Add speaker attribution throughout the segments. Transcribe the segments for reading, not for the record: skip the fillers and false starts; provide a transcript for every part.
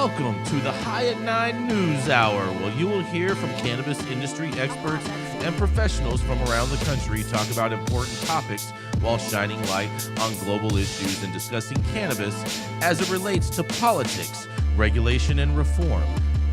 Speaker 1: Welcome to the High at 9 News Hour, where you will hear from cannabis industry experts and professionals from around the country talk about important topics while shining light on global issues and discussing cannabis as it relates to politics, regulation and reform,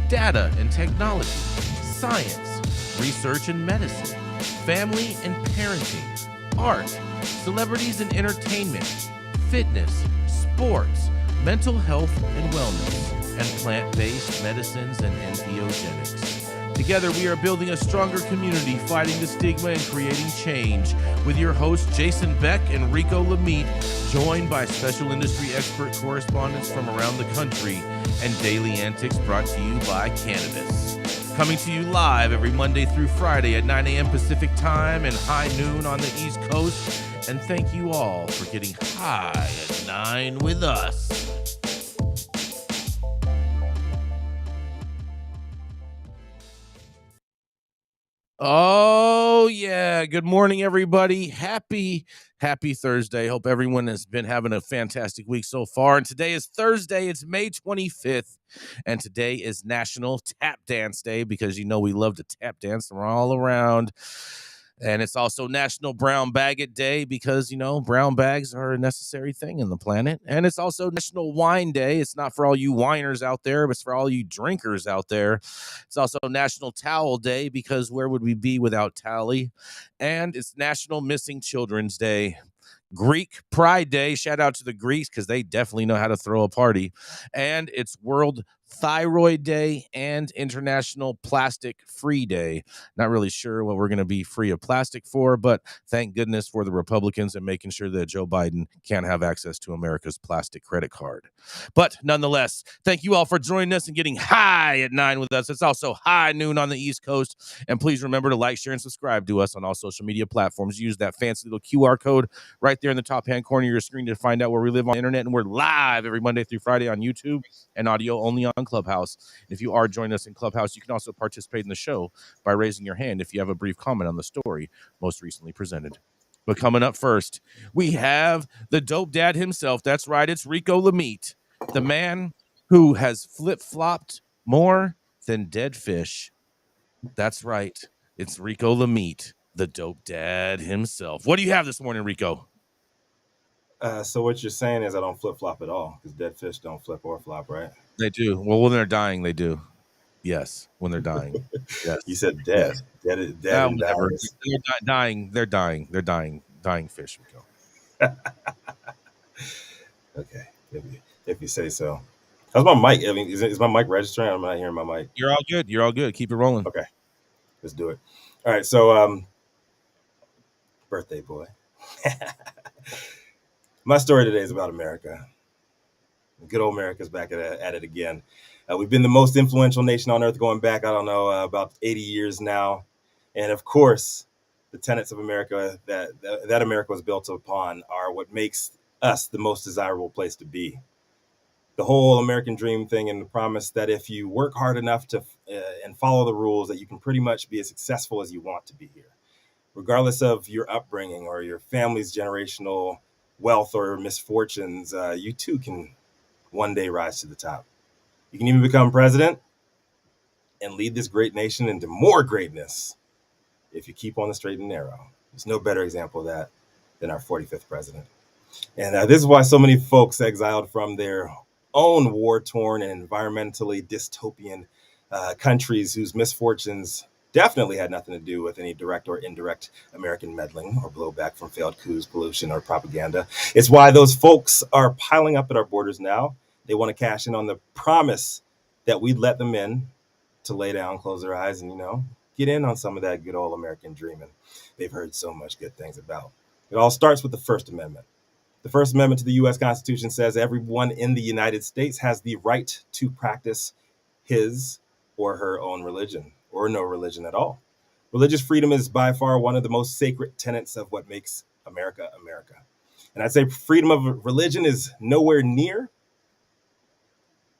Speaker 1: data and technology, science, research and medicine, family and parenting, art, celebrities and entertainment, fitness, sports, mental health and wellness, and plant-based medicines and entheogenics. Together, we are building a stronger community, fighting the stigma and creating change. With your hosts, Jason Beck and Rico Lamitte, joined by special industry expert correspondents from around the country, and daily antics brought to you by Cannabis. Coming to you live every Monday through Friday at 9 a.m. Pacific Time and high noon on the East Coast. And thank you all for getting high at 9 with us. Oh, yeah. Good morning, everybody. Happy Thursday. Hope everyone has been having a fantastic week so far. And today is Thursday. It's May 25th. And today is National Tap Dance Day because, you know, we love to tap dance. We're all around. And it's also National Brown Bag It Day because, you know, brown bags are a necessary thing in the planet. And it's also National Wine Day. It's not for all you winers out there, but it's for all you drinkers out there. It's also National Towel Day because where would we be without Tally? And it's National Missing Children's Day. Greek Pride Day. Shout out to the Greeks because they definitely know how to throw a party. And it's World Thyroid Day and International Plastic Free Day. Not really sure what we're going to be free of plastic for, but thank goodness for the Republicans and making sure that Joe Biden can't have access to America's plastic credit card. But nonetheless, thank you all for joining us and getting high at 9 with us. It's also high noon on the East Coast. And please remember to like, share, and subscribe to us on all social media platforms. Use that fancy little QR code right there in the top hand corner of your screen to find out where we live on the internet. And we're live every Monday through Friday on YouTube and audio only on Clubhouse. If you are joining us in Clubhouse, you can also participate in the show by raising your hand if you have a brief comment on the story most recently presented. But coming up first, we have the dope dad himself. That's right, it's Rico Lamitte, the man who has flip-flopped more than dead fish. That's right, it's Rico Lamitte, the dope dad himself. What do you have this morning, Rico?
Speaker 2: So what you're saying is I don't flip-flop at all because dead fish don't flip or flop, right?
Speaker 1: They do. Well, when they're dying, they do. Yes, when they're dying. Yes.
Speaker 2: You said dead.
Speaker 1: Yes.
Speaker 2: Dead and
Speaker 1: whatever.
Speaker 2: dying.
Speaker 1: They're dying fish, Rico.
Speaker 2: Okay, if you say so. How's my mic? I mean, is my mic registering? I'm not hearing my mic.
Speaker 1: You're all good. Keep it rolling.
Speaker 2: Okay, let's do it. All right, so birthday boy. My story today is about America. Good old America's back at it again. We've been the most influential nation on earth going back, I don't know, about 80 years now. And of course, the tenets of America that America was built upon are what makes us the most desirable place to be. The whole American dream thing and the promise that if you work hard enough to and follow the rules, that you can pretty much be as successful as you want to be here, regardless of your upbringing or your family's generational wealth or misfortunes. You too can one day rise to the top. You can even become president and lead this great nation into more greatness if you keep on the straight and narrow. There's no better example of that than our 45th president. And this is why so many folks exiled from their own war-torn and environmentally dystopian countries whose misfortunes definitely had nothing to do with any direct or indirect American meddling or blowback from failed coups, pollution, or propaganda. It's why those folks are piling up at our borders now. They want to cash in on the promise that we'd let them in to lay down, close their eyes, and, you know, get in on some of that good old American dreaming they've heard so much good things about. It all starts with the First Amendment. The First Amendment to the U.S. Constitution says everyone in the United States has the right to practice his or her own religion, or no religion at all. Religious freedom is by far one of the most sacred tenets of what makes America, America. And I'd say freedom of religion is nowhere near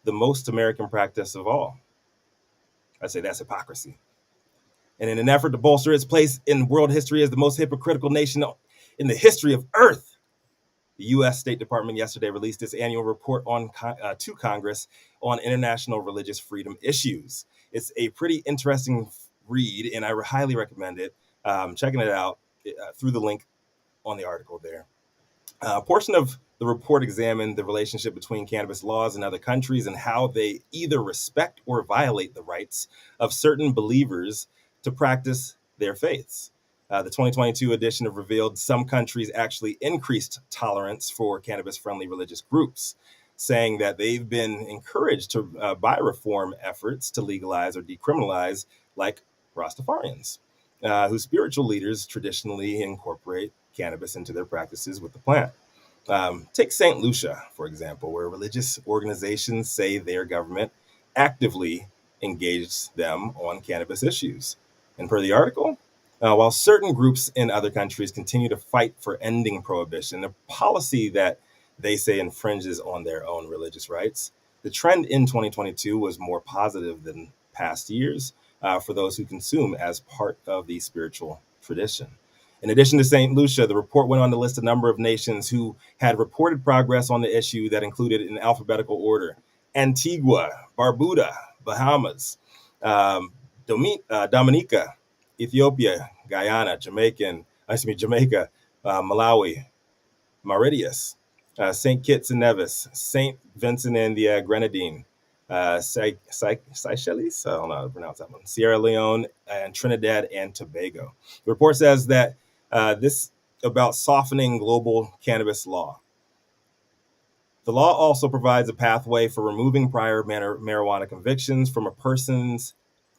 Speaker 2: the most American practice of all. I'd say that's hypocrisy. And in an effort to bolster its place in world history as the most hypocritical nation in the history of Earth, the The U.S. State Department yesterday released its annual report to Congress on international religious freedom issues. It's a pretty interesting read, and I highly recommend it. Checking it out through the link on the article there. A portion of the report examined the relationship between cannabis laws in other countries and how they either respect or violate the rights of certain believers to practice their faiths. The 2022 edition have revealed some countries actually increased tolerance for cannabis-friendly religious groups, saying that they've been encouraged to by reform efforts to legalize or decriminalize, like Rastafarians, whose spiritual leaders traditionally incorporate cannabis into their practices with the plant. Take St. Lucia, for example, where religious organizations say their government actively engaged them on cannabis issues. And per the article, while certain groups in other countries continue to fight for ending prohibition, a policy that they say infringes on their own religious rights, the trend in 2022 was more positive than past years for those who consume as part of the spiritual tradition. In addition to St. Lucia, the report went on to list a number of nations who had reported progress on the issue that included, in alphabetical order, Antigua, Barbuda, Bahamas, Dominica, Ethiopia, Guyana, Jamaica, Malawi, Mauritius, St. Kitts and Nevis, St. Vincent and the Grenadine, Seychelles, I don't know how to pronounce that one, Sierra Leone, and Trinidad and Tobago. The report says that this about softening global cannabis law. The law also provides a pathway for removing prior marijuana convictions from a person's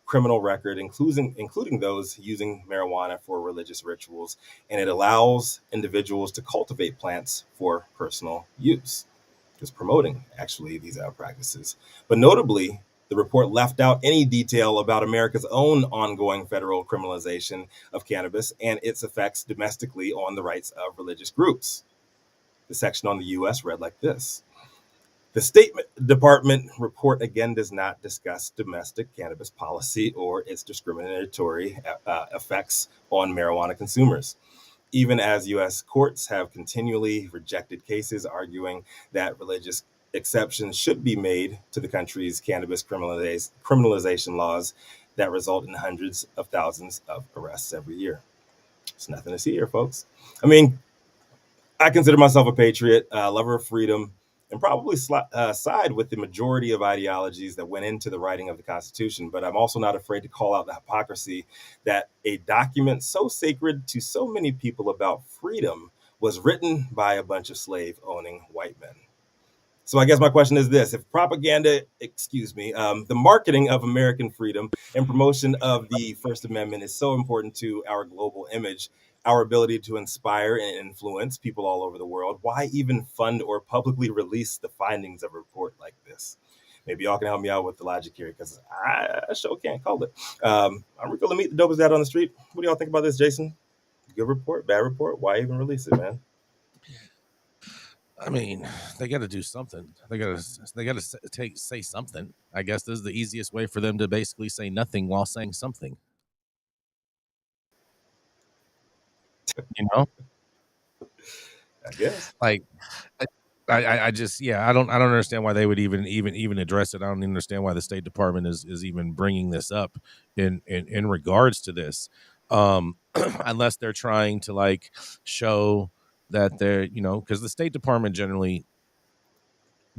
Speaker 2: criminal record, including those using marijuana for religious rituals, and it allows individuals to cultivate plants for personal use. Just promoting, actually, these practices. But notably, the report left out any detail about America's own ongoing federal criminalization of cannabis and its effects domestically on the rights of religious groups. The section on the U.S. read like this. The State Department report again does not discuss domestic cannabis policy or its discriminatory effects on marijuana consumers, even as U.S. courts have continually rejected cases arguing that religious exceptions should be made to the country's cannabis criminalization laws that result in hundreds of thousands of arrests every year. It's nothing to see here, folks. I mean, I consider myself a patriot, lover of freedom, and probably side with the majority of ideologies that went into the writing of the Constitution. But I'm also not afraid to call out the hypocrisy that a document so sacred to so many people about freedom was written by a bunch of slave-owning white men. So I guess my question is this: if the marketing of American freedom and promotion of the First Amendment is so important to our global image, our ability to inspire and influence people all over the world, why even fund or publicly release the findings of a report like this? Maybe y'all can help me out with the logic here, because I sure can't call it. I'm Rico Lamitte, the dopest dad on the street. What do y'all think about this, Jason? Good report, bad report? Why even release it, man?
Speaker 1: I mean, they got to do something. They got to say something. I guess this is the easiest way for them to basically say nothing while saying something. You know,
Speaker 2: I guess.
Speaker 1: like I just I don't understand why they would even address it. I don't even understand why the State Department is even bringing this up in regards to this, unless they're trying to like show that they're because the State Department generally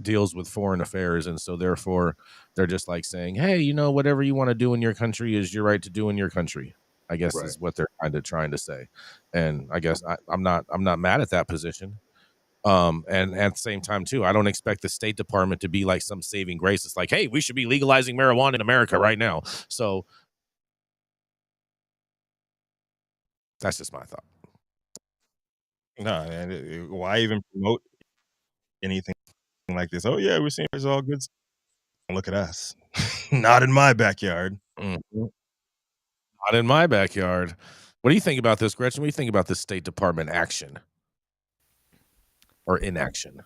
Speaker 1: deals with foreign affairs, and so therefore they're just like saying, hey, whatever you want to do in your country is your right to do in your country, I guess. Right. Is what they're kind of trying to say. And I guess I'm not mad at that position. And at the same time too, I don't expect the State Department to be like some saving grace. It's like, hey, we should be legalizing marijuana in America right now. So that's just my thought.
Speaker 3: No, and why even promote anything like this? Oh yeah, we're seeing it's all good. Look at us. Not in my backyard.
Speaker 1: Mm-hmm. Not in my backyard. What do you think about this, Gretchen? What do you think about this State Department action or inaction?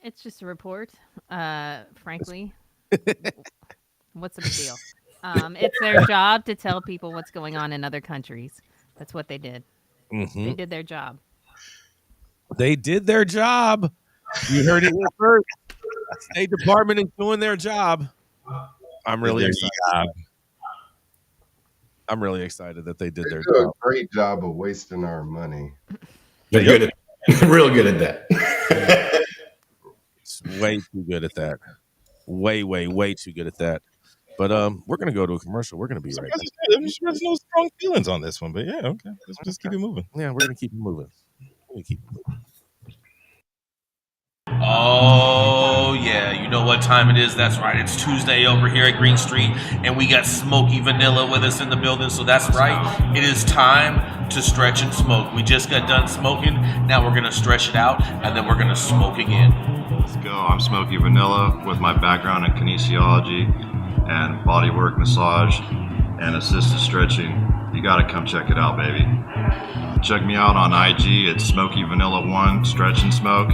Speaker 4: It's just a report. Frankly, what's the big deal? It's their job to tell people what's going on in other countries. That's what they did.
Speaker 1: Mm-hmm.
Speaker 4: They did their job.
Speaker 1: They did their job. You heard it here first. State Department is doing their job. I'm really excited. I'm really excited that they did their
Speaker 5: do
Speaker 1: job.
Speaker 5: a great job of wasting our money.
Speaker 6: They're good at, real good at that.
Speaker 1: It's way too good at that. Way too good at that. But we're gonna go to a commercial. We're gonna be right back.
Speaker 3: There's no strong feelings on this one, but yeah, okay. Let's just keep it moving.
Speaker 1: Yeah, we're gonna keep it moving. Oh, yeah, you know what time it is. That's right. It's Tuesday over here at Green Street, and we got Smoky Vanilla with us in the building. So that's right. It is time to stretch and smoke. We just got done smoking. Now we're going to stretch it out, and then we're going to smoke again.
Speaker 7: Let's go. I'm Smoky Vanilla with my background in kinesiology and bodywork massage and assisted stretching. You got to come check it out, baby. Check me out on IG. It's Smoky Vanilla 1, Stretch and Smoke.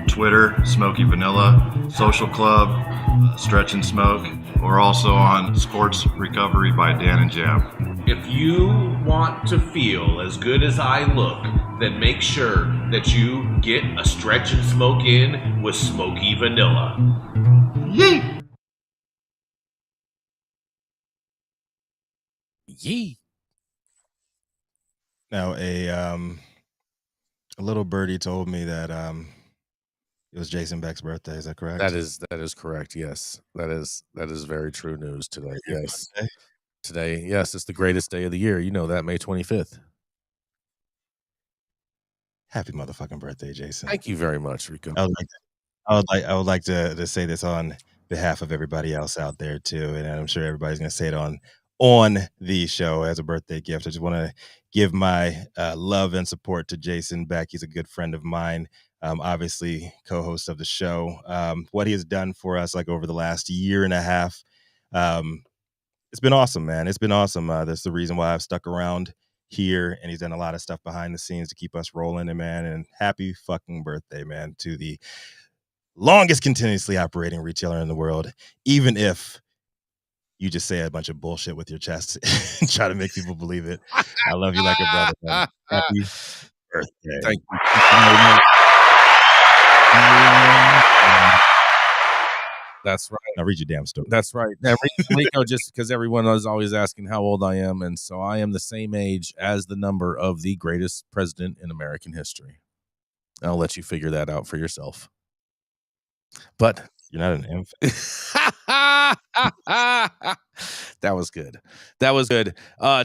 Speaker 7: Twitter, Smoky Vanilla. Social Club, Stretch and Smoke. We're also on Sports Recovery by Dan and Jam.
Speaker 1: If you want to feel as good as I look, then make sure that you get a stretch and smoke in with Smoky Vanilla. Yee! Yee!
Speaker 3: Now, a little birdie told me that it was Jason Beck's birthday. Is that correct?
Speaker 1: That is correct. Yes, that is very true news today. Yes, today. Yes, it's the greatest day of the year. You know that, May 25th.
Speaker 3: Happy motherfucking birthday, Jason!
Speaker 1: Thank you very much, Rico.
Speaker 3: I would like to say this on behalf of everybody else out there too, and I'm sure everybody's going to say it on the show as a birthday gift. I just want to give my love and support to Jason Beck. He's a good friend of mine, obviously co-host of the show. What he has done for us like over the last year and a half, it's been awesome, man. It's been awesome. That's the reason why I've stuck around here, and he's done a lot of stuff behind the scenes to keep us rolling. And man, and happy fucking birthday, man, to the longest continuously operating retailer in the world, even if you just say a bunch of bullshit with your chest and try to make people believe it. I love you like a brother, man. Happy birthday.
Speaker 1: Thank you. That's right.
Speaker 3: Now read your damn story.
Speaker 1: That's right. Now, Rico, just because everyone is always asking how old I am, and so I am the same age as the number of the greatest president in American history. I'll let you figure that out for yourself. But
Speaker 3: you're not an infant.
Speaker 1: That was good.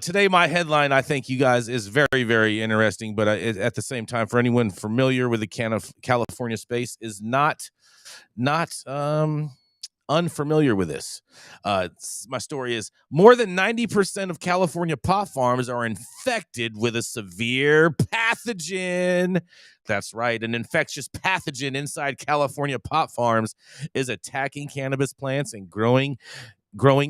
Speaker 1: Today, my headline, I think you guys, is very, very interesting. But at the same time, for anyone familiar with the California space, is not unfamiliar with this. My story is more than 90% of California pot farms are infected with a severe pathogen. That's right. An infectious pathogen inside California pot farms is attacking cannabis plants and growing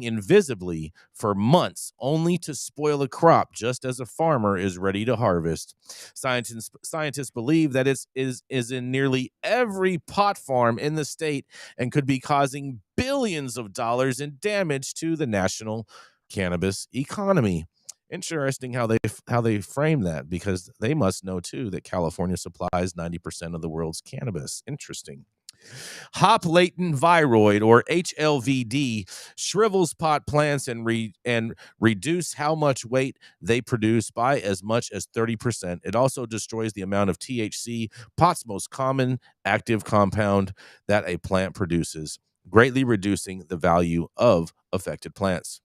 Speaker 1: invisibly for months, only to spoil a crop just as a farmer is ready to harvest. Scientists believe that it is in nearly every pot farm in the state and could be causing billions of dollars in damage to the national cannabis economy. Interesting how they frame that, because they must know too that California supplies 90% of the world's cannabis. Interesting. Hop latent viroid, or HLVD, shrivels pot plants and reduce how much weight they produce by as much as 30%. It also destroys the amount of THC, pot's most common active compound that a plant produces, greatly reducing the value of affected plants.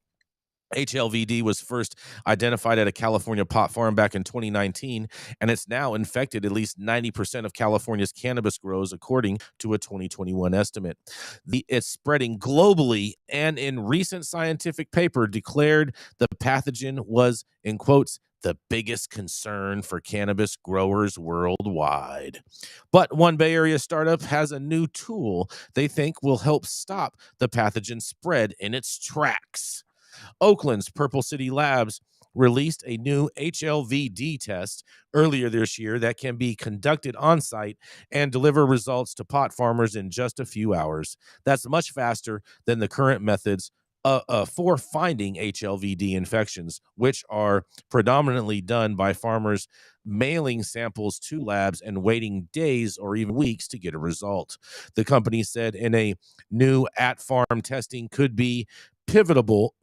Speaker 1: HLVD was first identified at a California pot farm back in 2019, and it's now infected at least 90% of California's cannabis grows, according to a 2021 estimate. It's spreading globally, and in recent scientific paper declared the pathogen was, in quotes, the biggest concern for cannabis growers worldwide. But one Bay Area startup has a new tool they think will help stop the pathogen spread in its tracks. Oakland's Purple City Labs released a new HLVD test earlier this year that can be conducted on site and deliver results to pot farmers in just a few hours. That's much faster than the current methods for finding HLVD infections, which are predominantly done by farmers mailing samples to labs and waiting days or even weeks to get a result. The company said in a new at-farm testing could be pivotal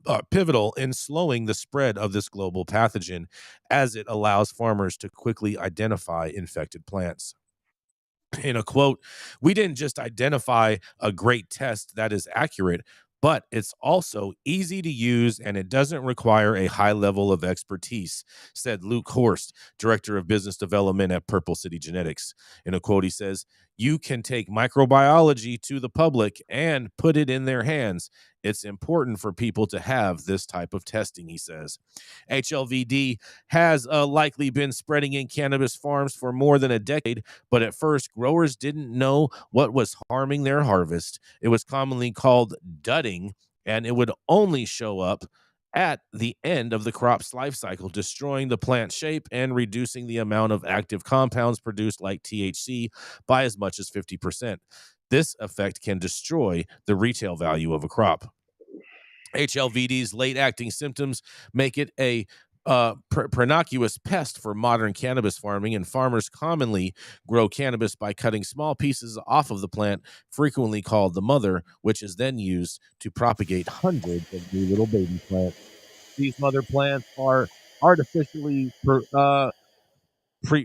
Speaker 1: in slowing the spread of this global pathogen, as it allows farmers to quickly identify infected plants. In a quote, "We didn't just identify a great test that is accurate, but it's also easy to use and it doesn't require a high level of expertise," said Luke Horst, director of business development at Purple City Genetics. In a quote, he says, "You can take microbiology to the public and put it in their hands. It's important for people to have this type of testing," he says. HLVD has likely been spreading in cannabis farms for more than a decade, but at first, growers didn't know what was harming their harvest. It was commonly called dudding, and it would only show up at the end of the crop's life cycle, destroying the plant shape and reducing the amount of active compounds produced like THC by as much as 50%. This effect can destroy the retail value of a crop. HLVD's late-acting symptoms make it a pernicious pest for modern cannabis farming, and farmers commonly grow cannabis by cutting small pieces off of the plant, frequently called the mother, which is then used to propagate hundreds of new little baby plants. These mother plants are artificially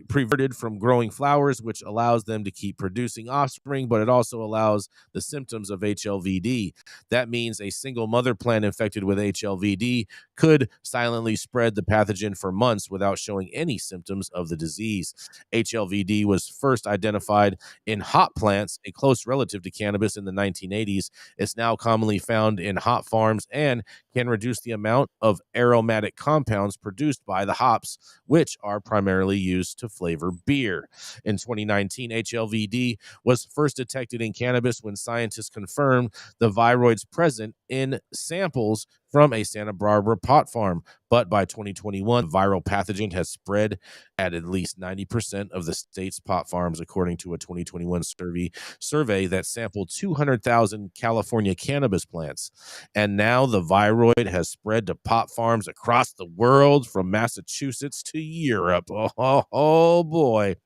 Speaker 1: prevented from growing flowers, which allows them to keep producing offspring, but it also allows the symptoms of HLVD. That means a single mother plant infected with HLVD could silently spread the pathogen for months without showing any symptoms of the disease. HLVD was first identified in hop plants, a close relative to cannabis, in the 1980s. It's now commonly found in hop farms and can reduce the amount of aromatic compounds produced by the hops, which are primarily used to flavor beer. In 2019, HLVD was first detected in cannabis when scientists confirmed the viroids present in samples from a Santa Barbara pot farm. But by 2021, the viral pathogen has spread at least 90% of the state's pot farms, according to a 2021 survey that sampled 200,000 California cannabis plants. And now the viroid has spread to pot farms across the world, from Massachusetts to Europe. Oh boy.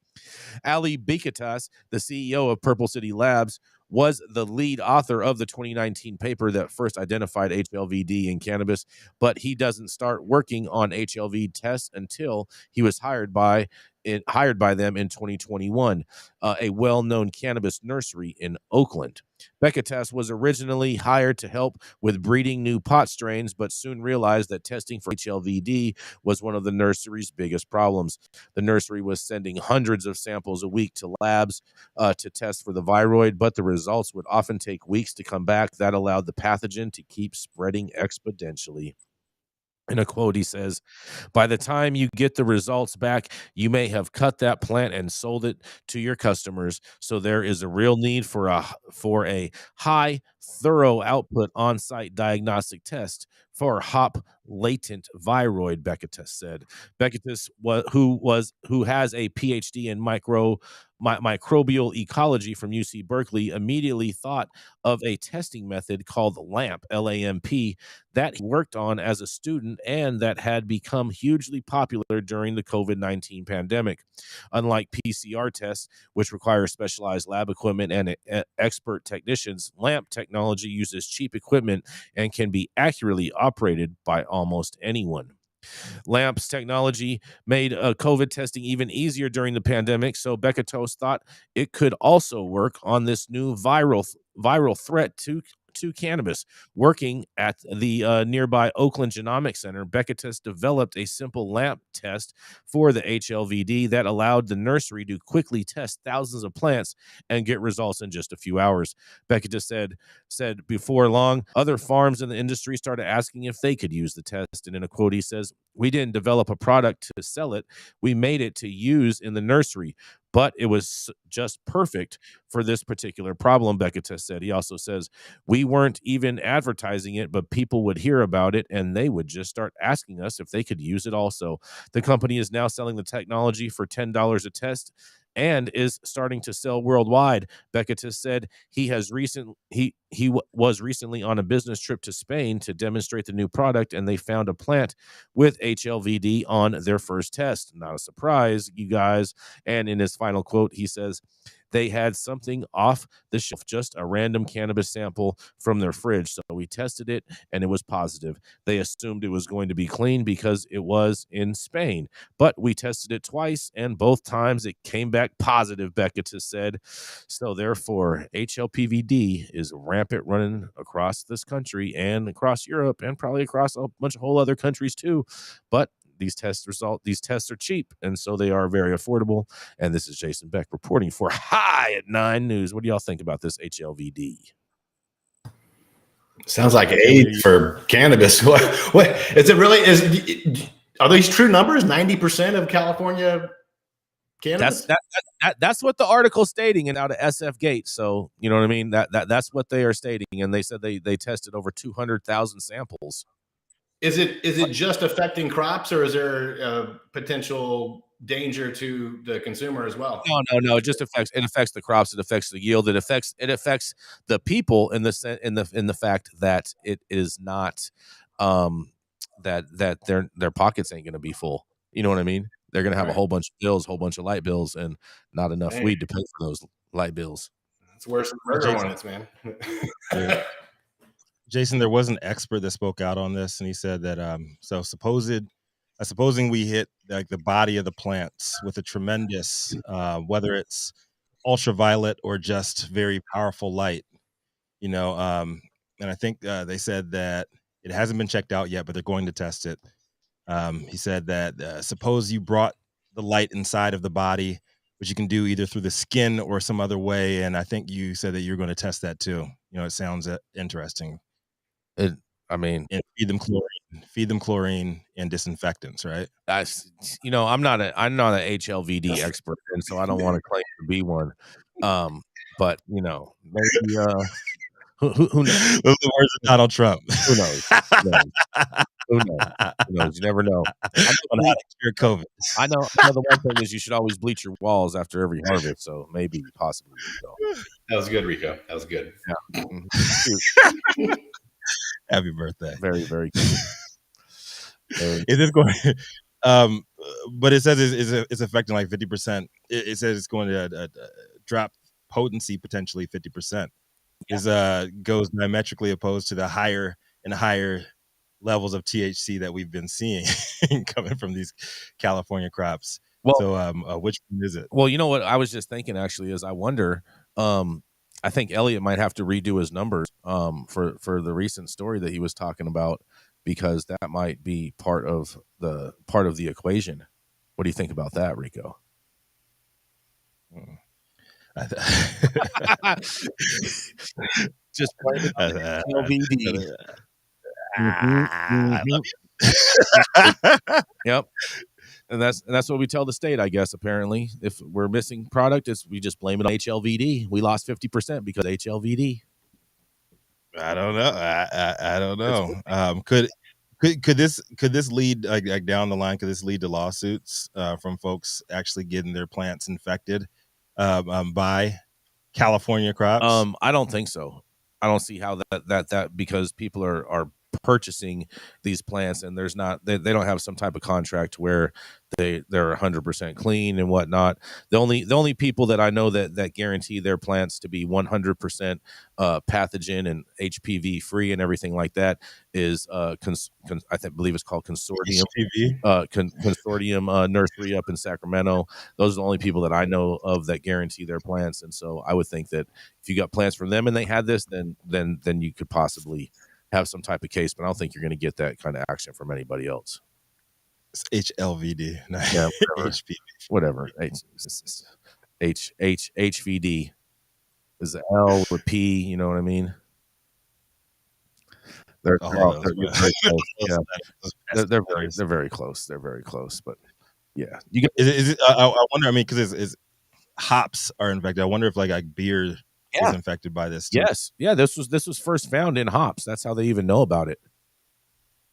Speaker 1: Ali Bikatas, the CEO of Purple City Labs, was the lead author of the 2019 paper that first identified HLVD in cannabis, but he doesn't start working on HLV tests until he was hired by them in 2021, a well-known cannabis nursery in Oakland. Bekatas was originally hired to help with breeding new pot strains, but soon realized that testing for HLVD was one of the nursery's biggest problems. The nursery was sending hundreds of samples a week to labs to test for the viroid, but the results would often take weeks to come back. That allowed the pathogen to keep spreading exponentially. In a quote, he says, "By the time you get the results back, you may have cut that plant and sold it to your customers. So there is a real need for a high, thorough output on-site diagnostic test for hop latent viroid," Bekatis said. Bekatis, who has a PhD in microbial ecology from UC Berkeley, immediately thought of a testing method called LAMP, LAMP, that he worked on as a student and that had become hugely popular during the COVID-19 pandemic. Unlike PCR tests, which require specialized lab equipment and expert technicians, LAMP technology uses cheap equipment and can be accurately operated by almost anyone. LAMP's technology made COVID testing even easier during the pandemic, so Bekatos thought it could also work on this new viral threat to cannabis. Working at the nearby Oakland Genomics Center, Bekatis developed a simple LAMP test for the HLVD that allowed the nursery to quickly test thousands of plants and get results in just a few hours. Bekatis said before long, other farms in the industry started asking if they could use the test. And in a quote, he says, "We didn't develop a product to sell it. We made it to use in the nursery. But it was just perfect for this particular problem," Bekatis said. He also says, "We weren't even advertising it, but people would hear about it and they would just start asking us if they could use it also." The company is now selling the technology for $10 a test and is starting to sell worldwide. Becketis said he was recently on a business trip to Spain to demonstrate the new product, and they found a plant with HLVD on their first test. Not a surprise, you guys. And in his final quote, he says, they had something off the shelf, just a random cannabis sample from their fridge. So we tested it and it was positive. They assumed it was going to be clean because it was in Spain, but we tested it twice and both times it came back positive, Becketis said. So therefore, HLPVD is rampant running across this country and across Europe and probably across a bunch of whole other countries too. But these tests are cheap, and so they are very affordable. And this is Jason Beck reporting for High at 9 News. What do y'all think about this HLVD?
Speaker 6: Sounds like AIDS for cannabis. What is it really? Are these true numbers? 90% of California cannabis?
Speaker 1: That's what the article's stating, and out of SF Gate. So you know what I mean. That's what they are stating, and they said they tested over 200,000 samples.
Speaker 6: Is it just affecting crops, or is there a potential danger to the consumer as well?
Speaker 1: No. It affects the crops. It affects the yield. It affects the people in the fact that it is not that their pockets ain't going to be full. You know what I mean? They're going to have a whole bunch of bills, whole bunch of light bills, and not enough weed to pay for those light bills.
Speaker 6: It's worse than murder warrants, man.
Speaker 3: Yeah. Jason, there was an expert that spoke out on this, and he said that supposing we hit like the body of the plants with a tremendous, whether it's ultraviolet or just very powerful light, and I think they said that it hasn't been checked out yet, but they're going to test it. He said that suppose you brought the light inside of the body, which you can do either through the skin or some other way, and I think you said that you're going to test that too. It sounds interesting. And feed them chlorine and disinfectants, right?
Speaker 1: I'm not an HLVD expert, and so I don't want to claim to be one. But maybe who knows?
Speaker 3: Those are the words of Donald Trump.
Speaker 1: Who knows? Who knows? You never know.
Speaker 3: COVID.
Speaker 1: I know the one thing is you should always bleach your walls after every harvest. So maybe, possibly.
Speaker 6: That was good, Rico. That was good.
Speaker 1: Yeah.
Speaker 3: Mm-hmm. Happy birthday.
Speaker 1: Very, very good.
Speaker 3: Is this going? But it says it's affecting like 50%. It says it's going to drop potency potentially 50%. Yeah. Goes diametrically opposed to the higher and higher levels of THC that we've been seeing coming from these California crops. Well, so which one is it?
Speaker 1: Well, you know what I was just thinking actually is I wonder. I think Elliot might have to redo his numbers for the recent story that he was talking about, because that might be part of the equation. What do you think about that, Rico? Just play LVD. I love you. Yep. And that's what we tell the state, I guess. Apparently, if we're missing product, we just blame it on HLVD. We lost 50% because of HLVD.
Speaker 3: I don't know. I don't know. Could this lead like down the line? Could this lead to lawsuits from folks actually getting their plants infected by California crops?
Speaker 1: I don't think so. I don't see how that because people are purchasing these plants and they don't have some type of contract where they're 100% clean and whatnot. The only people that I know that guarantee their plants to be 100% pathogen and HPV free and everything like that is I believe it's called Consortium. Consortium Nursery up in Sacramento. Those are the only people that I know of that guarantee their plants, and so I would think that if you got plants from them and they had this, then you could possibly have some type of case, but I don't think you're going to get that kind of action from anybody else.
Speaker 3: It's HLVD,
Speaker 1: yeah, whatever. HVD is the L with P. You know what I mean? They're very close. They're very close, but yeah, you get.
Speaker 3: I wonder. I mean, because it's hops are infected. I wonder if like beer. Is infected by this too.
Speaker 1: Yes. Yeah, this was first found in hops. That's how they even know about it.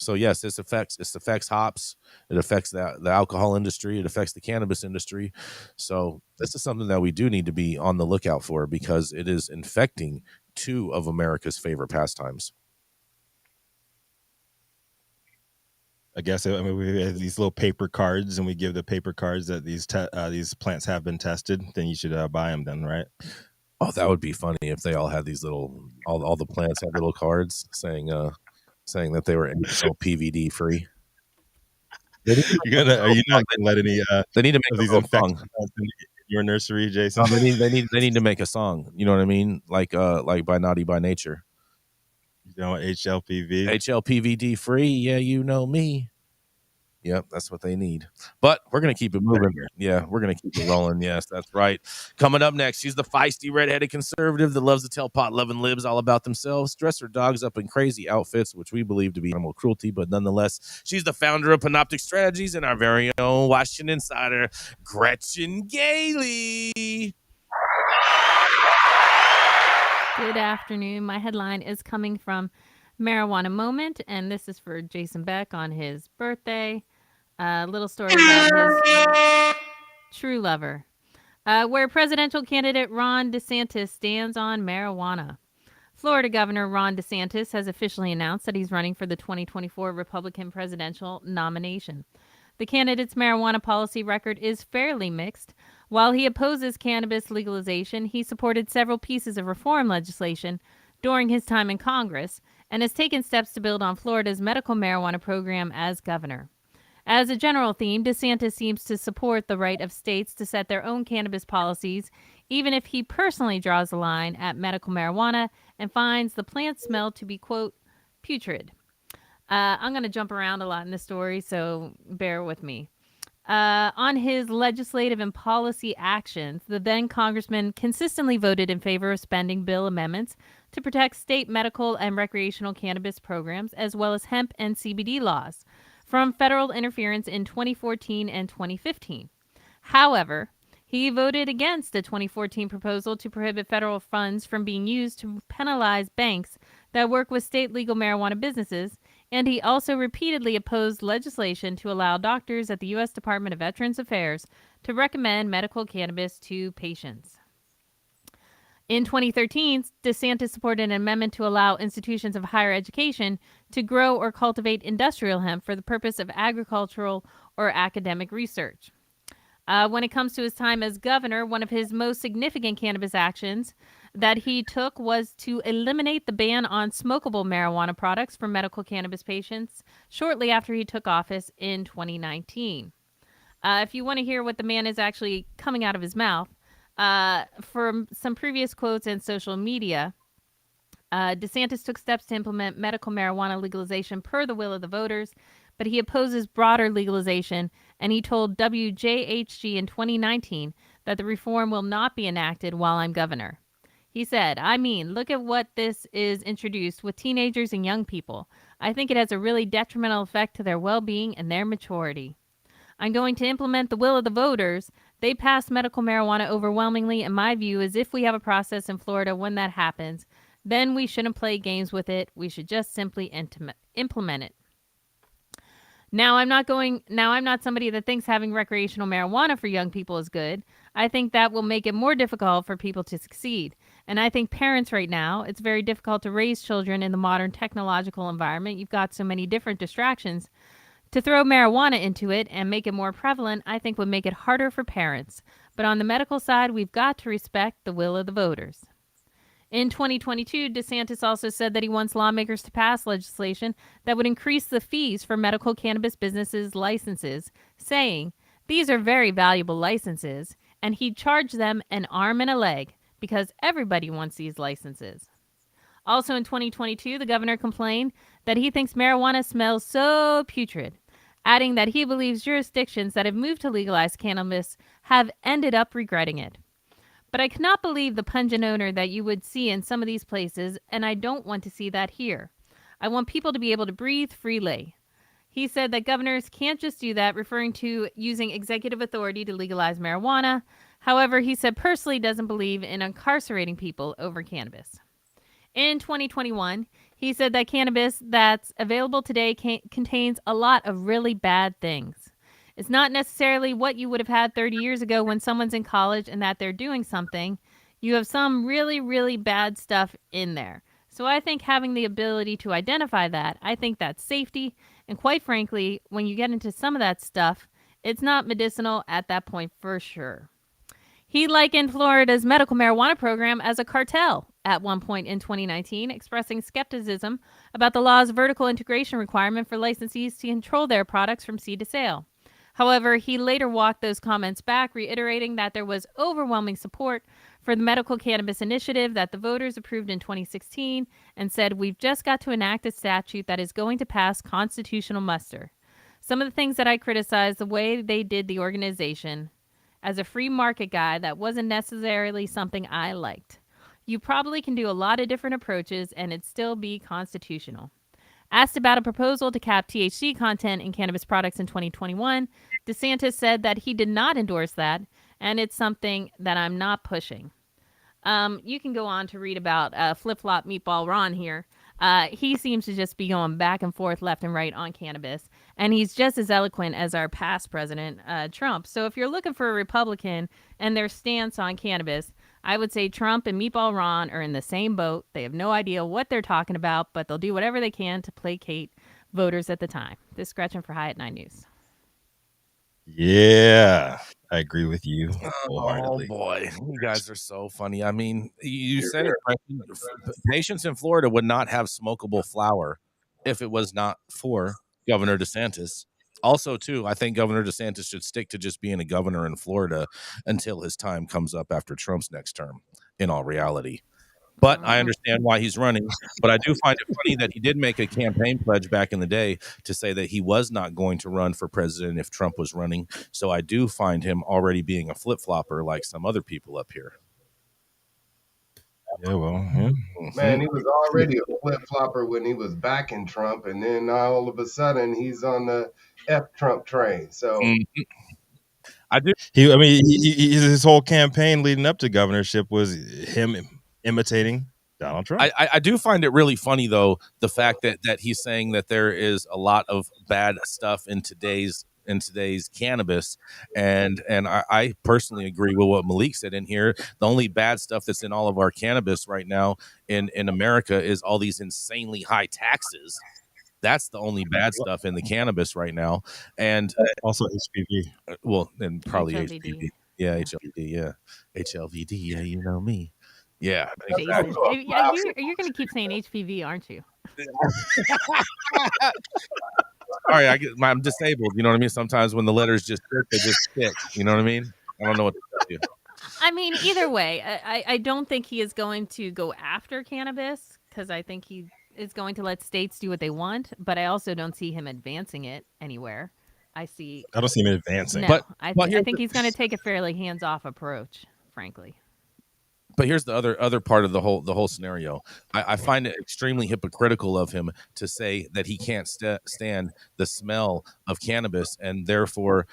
Speaker 1: So yes, this affects hops. It affects the alcohol industry. It affects the cannabis industry. So this is something that we do need to be on the lookout for, because it is infecting two of America's favorite pastimes.
Speaker 3: I guess, I mean, we have these little paper cards, and we give the paper cards that these plants have been tested. Then you should buy them, then, right?
Speaker 1: Oh, that would be funny if they all had these little, all the plants had little cards saying that they were HLPVD free.
Speaker 3: Are you not gonna let any
Speaker 1: They need to make
Speaker 3: of these
Speaker 1: a
Speaker 3: infected
Speaker 1: song
Speaker 3: plants in your nursery, Jason?
Speaker 1: No, they need to make a song. You know what I mean? Like by Naughty by Nature.
Speaker 3: You know, HLPV.
Speaker 1: HLPVD free. Yeah, you know me. Yep, that's what they need. But we're going to keep it moving. Yeah, we're going to keep it rolling. Yes, that's right. Coming up next, she's the feisty redheaded conservative that loves to tell pot-loving libs all about themselves, dress her dogs up in crazy outfits, which we believe to be animal cruelty, but nonetheless, she's the founder of Panoptic Strategies and our very own Washington insider, Gretchen Gailey.
Speaker 4: Good afternoon. My headline is coming from Marijuana Moment, and this is for Jason Beck on his birthday. A little story about his true lover. Where presidential candidate Ron DeSantis stands on marijuana. Florida Governor Ron DeSantis has officially announced that he's running for the 2024 Republican presidential nomination. The candidate's marijuana policy record is fairly mixed. While he opposes cannabis legalization, he supported several pieces of reform legislation during his time in Congress and has taken steps to build on Florida's medical marijuana program as governor. As a general theme, DeSantis seems to support the right of states to set their own cannabis policies, even if he personally draws a line at medical marijuana and finds the plant smell to be, quote, putrid. I'm going to jump around a lot in this story, so bear with me. On his legislative and policy actions, the then congressman consistently voted in favor of spending bill amendments to protect state medical and recreational cannabis programs, as well as hemp and CBD laws, from federal interference in 2014 and 2015. However, he voted against a 2014 proposal to prohibit federal funds from being used to penalize banks that work with state legal marijuana businesses, and he also repeatedly opposed legislation to allow doctors at the U.S. Department of Veterans Affairs to recommend medical cannabis to patients. In 2013, DeSantis supported an amendment to allow institutions of higher education to grow or cultivate industrial hemp for the purpose of agricultural or academic research. When it comes to his time as governor, one of his most significant cannabis actions that he took was to eliminate the ban on smokable marijuana products for medical cannabis patients shortly after he took office in 2019. If you want to hear what the man is actually coming out of his mouth, from some previous quotes in social media, DeSantis took steps to implement medical marijuana legalization per the will of the voters, but he opposes broader legalization, and he told WJHG in 2019 that the reform will not be enacted while I'm governor. He said, I mean, look at what this is introduced with teenagers and young people. I think it has a really detrimental effect to their well-being and their maturity. I'm going to implement the will of the voters. They passed medical marijuana overwhelmingly, and my view is if we have a process in Florida when that happens, then we shouldn't play games with it. We should just simply implement it. Now, I'm not somebody that thinks having recreational marijuana for young people is good. I think that will make it more difficult for people to succeed. And I think parents right now, it's very difficult to raise children in the modern technological environment. You've got so many different distractions. To throw marijuana into it and make it more prevalent, I think would make it harder for parents. But on the medical side, we've got to respect the will of the voters. In 2022, DeSantis also said that he wants lawmakers to pass legislation that would increase the fees for medical cannabis businesses' licenses, saying, these are very valuable licenses, and he'd charge them an arm and a leg because everybody wants these licenses. Also in 2022, the governor complained that he thinks marijuana smells so putrid, adding that he believes jurisdictions that have moved to legalize cannabis have ended up regretting it. But I cannot believe the pungent odor that you would see in some of these places, and I don't want to see that here. I want people to be able to breathe freely. He said that governors can't just do that, referring to using executive authority to legalize marijuana. However, he said personally doesn't believe in incarcerating people over cannabis. In 2021, He said that cannabis that's available today contains a lot of really bad things. It's not necessarily what you would have had 30 years ago when someone's in college and that they're doing something. You have some really, really bad stuff in there. So I think having the ability to identify that, I think that's safety. And quite frankly, when you get into some of that stuff, it's not medicinal at that point for sure. He likened Florida's medical marijuana program as a cartel at one point in 2019, expressing skepticism about the law's vertical integration requirement for licensees to control their products from seed to sale. However, he later walked those comments back, reiterating that there was overwhelming support for the medical cannabis initiative that the voters approved in 2016 and said, "We've just got to enact a statute that is going to pass constitutional muster." Some of the things that I criticized, the way they did the organization, as a free market guy, that wasn't necessarily something I liked. You probably can do a lot of different approaches and it'd still be constitutional. Asked about a proposal to cap THC content in cannabis products in 2021, DeSantis said that he did not endorse that, and it's something that I'm not pushing. You can go on to read about Flip-Flop Meatball Ron here. He seems to just be going back and forth, left and right on cannabis, and he's just as eloquent as our past president, Trump. So if you're looking for a Republican and their stance on cannabis, I would say Trump and Meatball Ron are in the same boat. They have no idea what they're talking about, but they'll do whatever they can to placate voters at the time. This is Gretchen for Hyatt 9 News.
Speaker 3: Yeah, I agree with you
Speaker 1: Oh
Speaker 3: wholeheartedly.
Speaker 1: boy, you guys are so funny. I mean, you said it, Gretchen. Patients in Florida would not have smokable flower if it was not for Governor DeSantis. Also, too, I think Governor DeSantis should stick to just being a governor in Florida until his time comes up after Trump's next term, in all reality. But I understand why he's running. But I do find it funny that he did make a campaign pledge back in the day to say that he was not going to run for president if Trump was running. So I do find him already being a flip-flopper like some other people up here.
Speaker 3: Yeah, well, yeah.
Speaker 5: Man, he was already a flip-flopper when he was backing Trump, and then all of a sudden he's on the F-Trump train. So
Speaker 1: I do.
Speaker 3: His whole campaign leading up to governorship was him imitating Donald Trump.
Speaker 1: I do find it really funny, though, the fact that he's saying that there is a lot of bad stuff in today's cannabis, and I personally agree with what Malik said in here. The only bad stuff that's in all of our cannabis right now in America is all these insanely high taxes. That's the only bad stuff in the cannabis right now, and
Speaker 3: also HPV.
Speaker 1: Well, and probably
Speaker 4: HLVD.
Speaker 1: HPV. Yeah, HLVD. Yeah, HLVD. Yeah, you know me. Yeah.
Speaker 4: Jason, you're going to keep saying HPV, aren't you?
Speaker 1: Sorry, I'm disabled. You know what I mean? Sometimes when the letters just stick, they just stick. You know what I mean? I don't know what to tell you.
Speaker 4: I mean, either way, I don't think he is going to go after cannabis because I think he is going to let states do what they want. But I also don't see him advancing it anywhere. I don't
Speaker 3: see him advancing.
Speaker 4: No,
Speaker 1: but
Speaker 4: I think he's going to take a fairly hands-off approach, frankly.
Speaker 1: But here's the other part of the whole scenario. I find it extremely hypocritical of him to say that he can't stand the smell of cannabis, and therefore,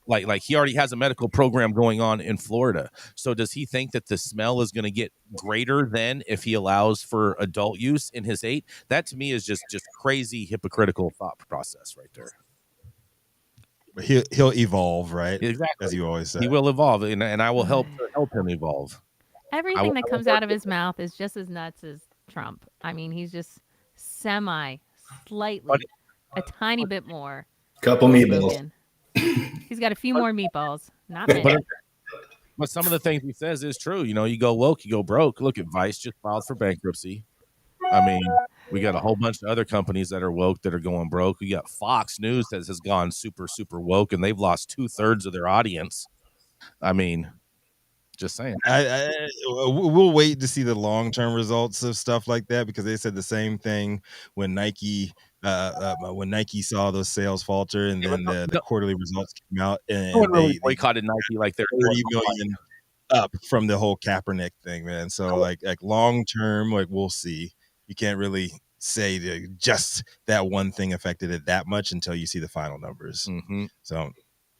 Speaker 1: like he already has a medical program going on in Florida. So does he think that the smell is going to get greater than if he allows for adult use in his 8? That to me is just crazy hypocritical thought process right there.
Speaker 3: He'll evolve, right?
Speaker 1: Exactly,
Speaker 3: as you always say.
Speaker 1: He will evolve, and I will help him evolve.
Speaker 4: Everything that comes out of his mouth is just as nuts as Trump. I mean, he's just slightly, a tiny bit more.
Speaker 6: Couple meatballs.
Speaker 4: He's got a few more meatballs, not many.
Speaker 1: But some of the things he says is true. You know, you go woke, you go broke. Look at Vice just filed for bankruptcy. I mean, we got a whole bunch of other companies that are woke that are going broke. We got Fox News that has gone super, super woke, and they've lost 2/3 of their audience. I mean, just saying.
Speaker 3: We'll wait to see the long-term results of stuff like that, because they said the same thing when Nike saw those sales falter, and then the quarterly results came out, and
Speaker 1: they boycotted Nike like they're
Speaker 3: 30 million up from the whole Kaepernick thing, man. So like long-term, like we'll see. You can't really say that just that one thing affected it that much until you see the final numbers.
Speaker 1: Mm-hmm.
Speaker 3: So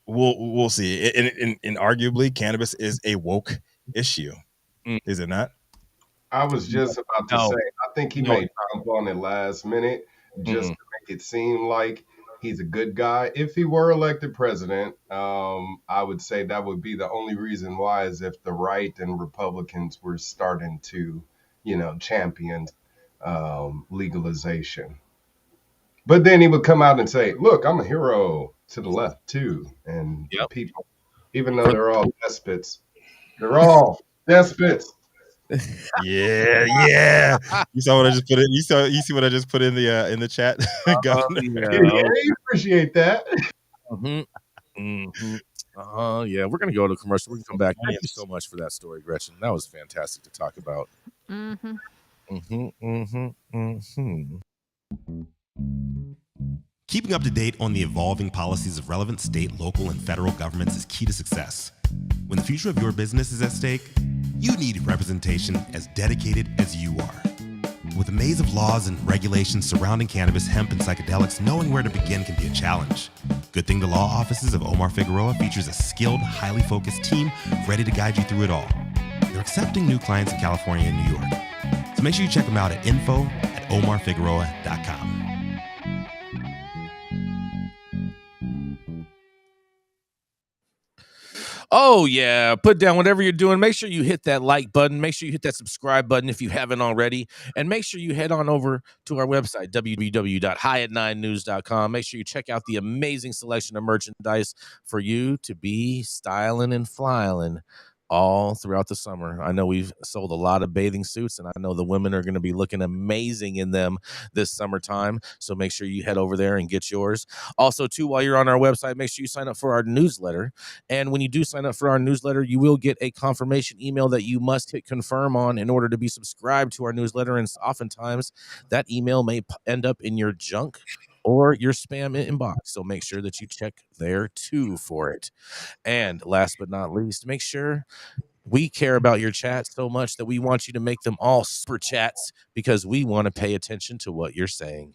Speaker 3: we'll see. And arguably, cannabis is a woke issue, is it not?
Speaker 5: I was just about to
Speaker 1: No.
Speaker 5: say, I think he
Speaker 1: No.
Speaker 5: may jump on it last minute just to make it seem like he's a good guy. If he were elected president, I would say that would be the only reason why, is if the right and Republicans were starting to, champion legalization. But then he would come out and say, look, I'm a hero to the left too. And
Speaker 1: Yep.
Speaker 5: people, even though they're all despots, they're all despots.
Speaker 3: Yeah. You saw what I just put in. You see what I just put in the chat, Governor.
Speaker 5: Yeah, I appreciate that.
Speaker 1: Yeah, we're gonna go to commercial. We can come back. Thank you so much for that story, Gretchen. That was fantastic to talk about.
Speaker 8: Keeping up to date on the evolving policies of relevant state, local, and federal governments is key to success. When the future of your business is at stake, you need representation as dedicated as you are. With a maze of laws and regulations surrounding cannabis, hemp, and psychedelics, knowing where to begin can be a challenge. Good Thing the Law offices of Omar Figueroa features a skilled, highly focused team ready to guide you through it all. They're accepting new clients in California and New York. So make sure you check them out at info@omarfigueroa.com.
Speaker 1: Oh, yeah. Put down whatever you're doing. Make sure you hit that like button. Make sure you hit that subscribe button if you haven't already. And make sure you head on over to our website, www.highat9news.com. Make sure you check out the amazing selection of merchandise for you to be styling and flying all throughout the summer. I know we've sold a lot of bathing suits, and I know the women are going to be looking amazing in them this summertime. So make sure you head over there and get yours. Also, too, while you're on our website, make sure you sign up for our newsletter. And when you do sign up for our newsletter, you will get a confirmation email that you must hit confirm on in order to be subscribed to our newsletter. And oftentimes that email may end up in your junk or your spam inbox. So make sure that you check there too for it. And last but not least, make sure we care about your chats so much that we want you to make them all super chats, because we want to pay attention to what you're saying.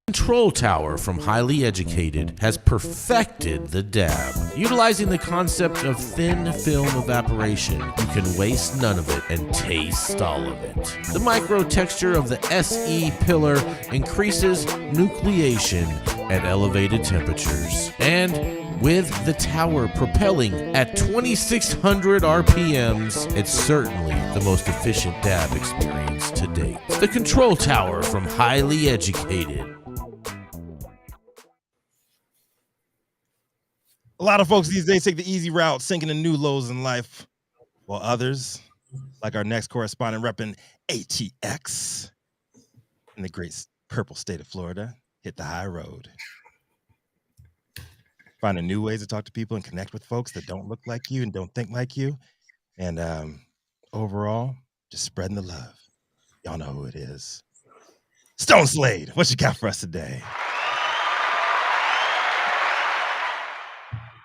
Speaker 1: Control Tower from Highly Educated has perfected the dab. Utilizing the concept of thin film evaporation, you can waste none of it and taste all of it. The micro texture of the SE pillar increases nucleation at elevated temperatures. And with the tower propelling at 2,600 RPMs, it's certainly the most efficient dab experience to date. The Control Tower from Highly Educated.
Speaker 3: A lot of folks these days take the easy route, sinking to new lows in life, while others, like our next correspondent repping ATX in the great purple state of Florida, hit the high road. Finding new ways to talk to people and connect with folks that don't look like you and don't think like you. And overall, just spreading the love. Y'all know who it is. Stone Slade, what you got for us today?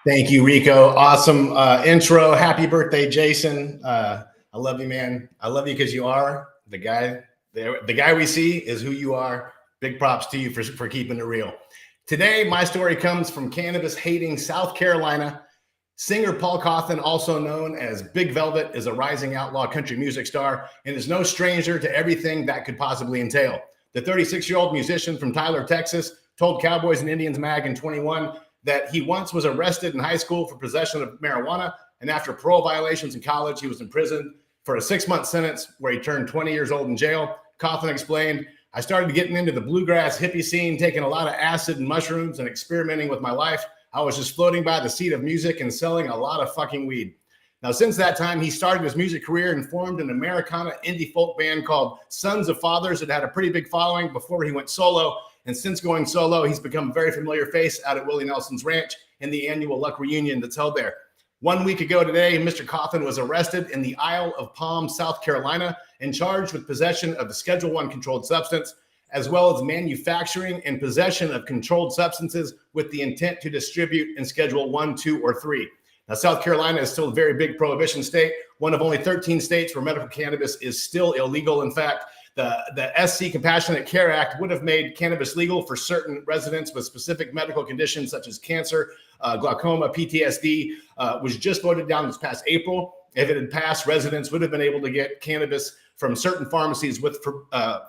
Speaker 6: Thank you, Rico. Awesome intro. Happy birthday, Jason. I love you, man. I love you because you are the guy. The guy we see is who you are. Big props to you for keeping it real. Today, my story comes from cannabis-hating South Carolina. Singer Paul Cawthon, also known as Big Velvet, is a rising outlaw country music star and is no stranger to everything that could possibly entail. The 36-year-old musician from Tyler, Texas, told Cowboys and Indians Mag in 21 that he once was arrested in high school for possession of marijuana, and after parole violations in college, he was imprisoned for a 6-month sentence where he turned 20 years old in jail. Cawthon explained, I started getting into the bluegrass hippie scene, taking a lot of acid and mushrooms and experimenting with my life. I was just floating by the seat of music and selling a lot of fucking weed. Now, since that time, he started his music career and formed an Americana indie folk band called Sons of Fathers that had a pretty big following before he went solo. And since going solo, he's become a very familiar face out at Willie Nelson's ranch in the annual Luck reunion that's held there. 1 week ago today, Mr. Cawthon was arrested in the Isle of Palm, South Carolina, and charged with possession of the Schedule I controlled substance, as well as manufacturing and possession of controlled substances with the intent to distribute in Schedule I, II, or III. Now, South Carolina is still a very big prohibition state, one of only 13 states where medical cannabis is still illegal. In fact, The SC Compassionate Care Act would have made cannabis legal for certain residents with specific medical conditions such as cancer, glaucoma, PTSD, was just voted down this past April. If it had passed, residents would have been able to get cannabis from certain pharmacies with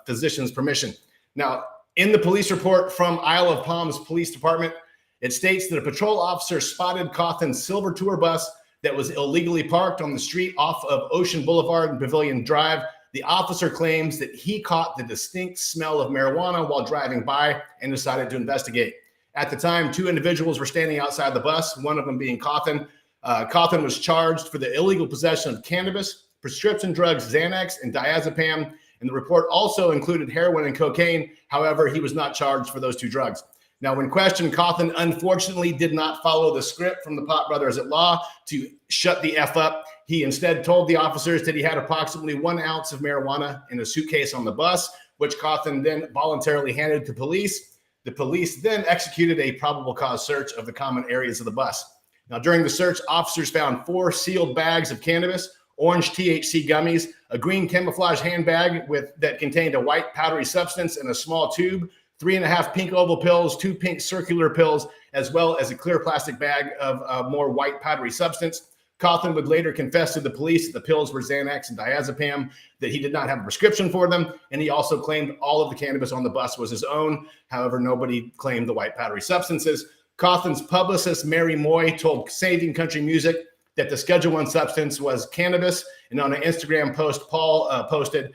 Speaker 6: physicians' permission. Now, in the police report from Isle of Palms Police Department, it states that a patrol officer spotted Cawthon's silver tour bus that was illegally parked on the street off of Ocean Boulevard and Pavilion Drive. The officer claims that he caught the distinct smell of marijuana while driving by and decided to investigate. At the time, 2 individuals were standing outside the bus, one of them being Cawthon. Cawthon was charged for the illegal possession of cannabis, prescription drugs, Xanax, and diazepam, and the report also included heroin and cocaine. However, he was not charged for those 2 drugs. Now, when questioned, Cawthon unfortunately did not follow the script from the Pot Brothers at Law to shut the F up. He instead told the officers that he had approximately 1 ounce of marijuana in a suitcase on the bus, which Cawthon then voluntarily handed to police. The police then executed a probable cause search of the common areas of the bus. Now, during the search, officers found 4 sealed bags of cannabis, orange THC gummies, a green camouflage handbag that contained a white powdery substance in a small tube, 3.5 pink oval pills, 2 pink circular pills, as well as a clear plastic bag of more white powdery substance. Cawthon would later confess to the police that the pills were Xanax and diazepam, that he did not have a prescription for them, and he also claimed all of the cannabis on the bus was his own. However, nobody claimed the white powdery substances. Cawthon's publicist, Mary Moy, told Saving Country Music that the Schedule I substance was cannabis, and on an Instagram post, Paul posted,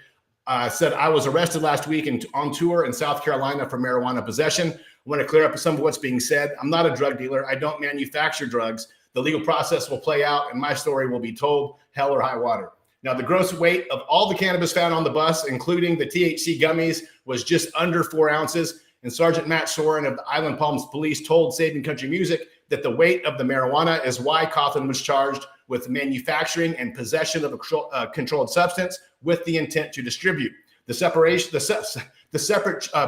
Speaker 6: said, "I was arrested last week on tour in South Carolina for marijuana possession. I want to clear up some of what's being said. I'm not a drug dealer. I don't manufacture drugs. The legal process will play out, and my story will be told, hell or high water." Now, the gross weight of all the cannabis found on the bus, including the THC gummies, was just under 4 ounces. And Sergeant Matt Soren of the Island Palms Police told Saving Country Music that the weight of the marijuana is why Cawthon was charged with manufacturing and possession of a controlled substance with the intent to distribute. The separate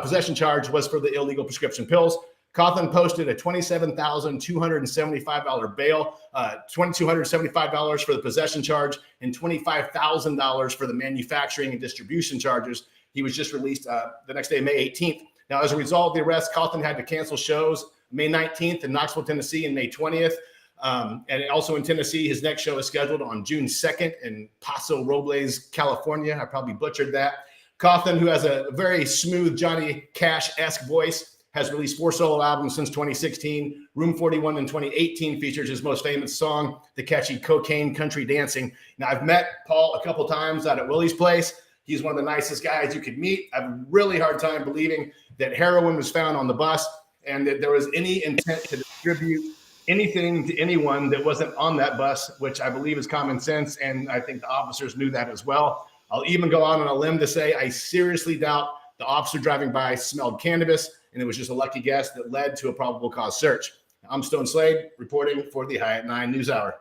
Speaker 6: possession charge was for the illegal prescription pills. Cawthon posted a $27,275 bail, $2,275 for the possession charge, and $25,000 for the manufacturing and distribution charges. He was just released the next day, May 18th. Now, as a result of the arrest, Cawthon had to cancel shows May 19th in Knoxville, Tennessee, and May 20th. And also in Tennessee, his next show is scheduled on June 2nd in Paso Robles, California. I probably butchered that. Cawthon, who has a very smooth Johnny Cash-esque voice, has released 4 solo albums since 2016. Room 41 in 2018 features his most famous song, the catchy Cocaine Country Dancing. Now, I've met Paul a couple times out at Willie's place. He's one of the nicest guys you could meet. I have a really hard time believing that heroin was found on the bus and that there was any intent to distribute anything to anyone that wasn't on that bus, which I believe is common sense. And I think the officers knew that as well. I'll even go on a limb to say I seriously doubt the officer driving by smelled cannabis, and it was just a lucky guess that led to a probable cause search. I'm Stone Slade, reporting for the High at 9 News Hour.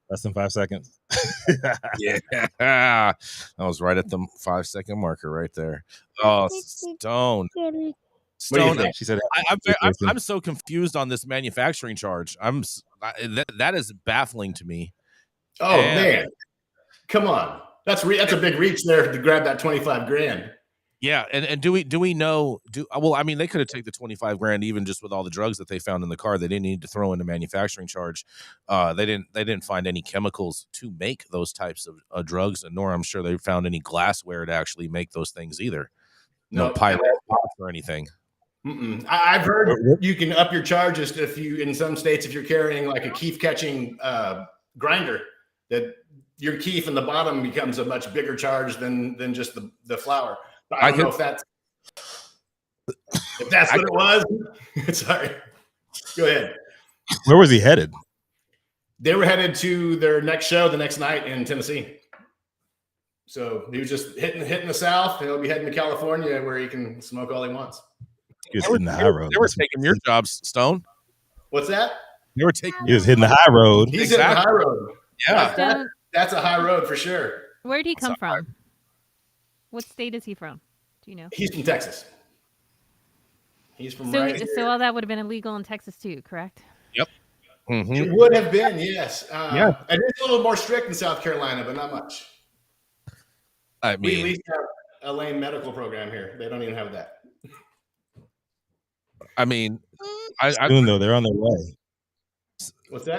Speaker 3: Less than 5 seconds.
Speaker 1: Yeah, that was right at the 5-second marker right there. Oh, Stone. Stone.
Speaker 3: She said,
Speaker 1: I'm so confused on this manufacturing charge. That is baffling to me.
Speaker 6: Oh, man. Come on. That's a big reach there to grab that 25 grand.
Speaker 1: Yeah, and do we know? Well, I mean, they could have taken the 25 grand even just with all the drugs that they found in the car. They didn't need to throw in a manufacturing charge. They didn't find any chemicals to make those types of drugs, and nor I'm sure they found any glassware to actually make those things either. No pirate or anything.
Speaker 6: I've heard you can up your charges in some states if you're carrying like a keef catching grinder, that your keef in the bottom becomes a much bigger charge than just the flour. But I don't know if that's what it was. Sorry. Go ahead.
Speaker 3: Where was he headed?
Speaker 6: They were headed to their next show the next night in Tennessee. So he was just hitting the South, and he'll be heading to California where he can smoke all he wants.
Speaker 3: He was hitting the high road.
Speaker 1: They were taking your jobs, Stone.
Speaker 6: What's that?
Speaker 3: He was hitting the high road.
Speaker 6: He's hitting the high road.
Speaker 1: Yeah.
Speaker 6: That's a high road for sure.
Speaker 4: Where'd he come from? What state is he from? Do you know?
Speaker 6: He's from Texas. He's from right here.
Speaker 4: So all that would have been illegal in Texas too, correct?
Speaker 1: Yep.
Speaker 6: It would have been, yes.
Speaker 1: Yeah.
Speaker 6: It is a little more strict in South Carolina, but not much.
Speaker 1: I
Speaker 6: We at
Speaker 1: mean,
Speaker 6: least have a lane medical program here. They don't even have that.
Speaker 3: Soon though, they're on their way.
Speaker 6: What's that?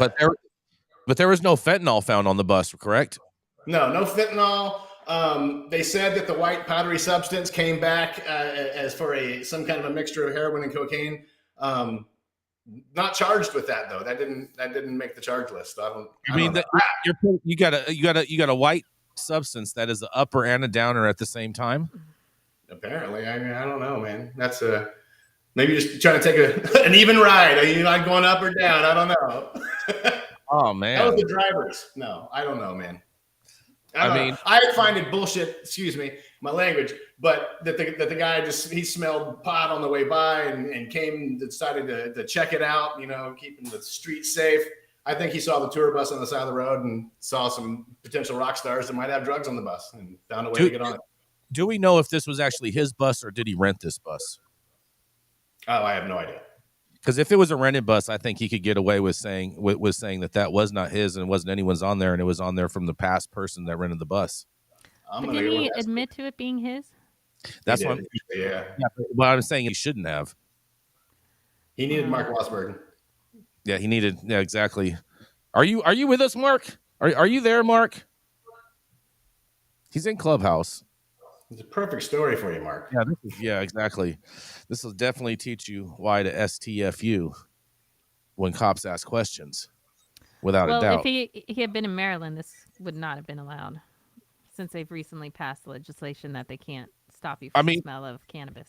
Speaker 1: But there was no fentanyl found on the bus, correct?
Speaker 6: No fentanyl. They said that the white powdery substance came back as for some kind of a mixture of heroin and cocaine. Not charged with that though. That didn't make the charge list.
Speaker 1: You got a white substance that is the upper and a downer at the same time.
Speaker 6: Apparently, I mean, I don't know, man. That's maybe just trying to take an even ride. Are you not going up or down? I don't know.
Speaker 1: Oh man,
Speaker 6: that was the drivers. No, I don't know, man. I find it bullshit. Excuse me, my language. But that the guy he smelled pot on the way by and decided to check it out. You know, keeping the streets safe. I think he saw the tour bus on the side of the road and saw some potential rock stars that might have drugs on the bus and found a way to get on it.
Speaker 1: Do we know if this was actually his bus or did he rent this bus?
Speaker 6: Oh, I have no idea.
Speaker 1: Because if it was a rented bus, I think he could get away with saying that was not his and it wasn't anyone's on there, and it was on there from the past person that rented the bus.
Speaker 4: But did he admit to it being his?
Speaker 1: That's what.
Speaker 6: Yeah.
Speaker 1: Well, I'm saying he shouldn't have.
Speaker 6: He needed Mark Wahlberg.
Speaker 1: Yeah, he needed. Yeah, exactly. Are you with us, Mark? Are you there, Mark? He's in Clubhouse.
Speaker 6: It's a perfect story for you, Mark.
Speaker 1: Yeah, exactly. This will definitely teach you why to STFU when cops ask questions, without a doubt.
Speaker 4: If he had been in Maryland, this would not have been allowed, since they've recently passed legislation that they can't stop you from the smell of cannabis.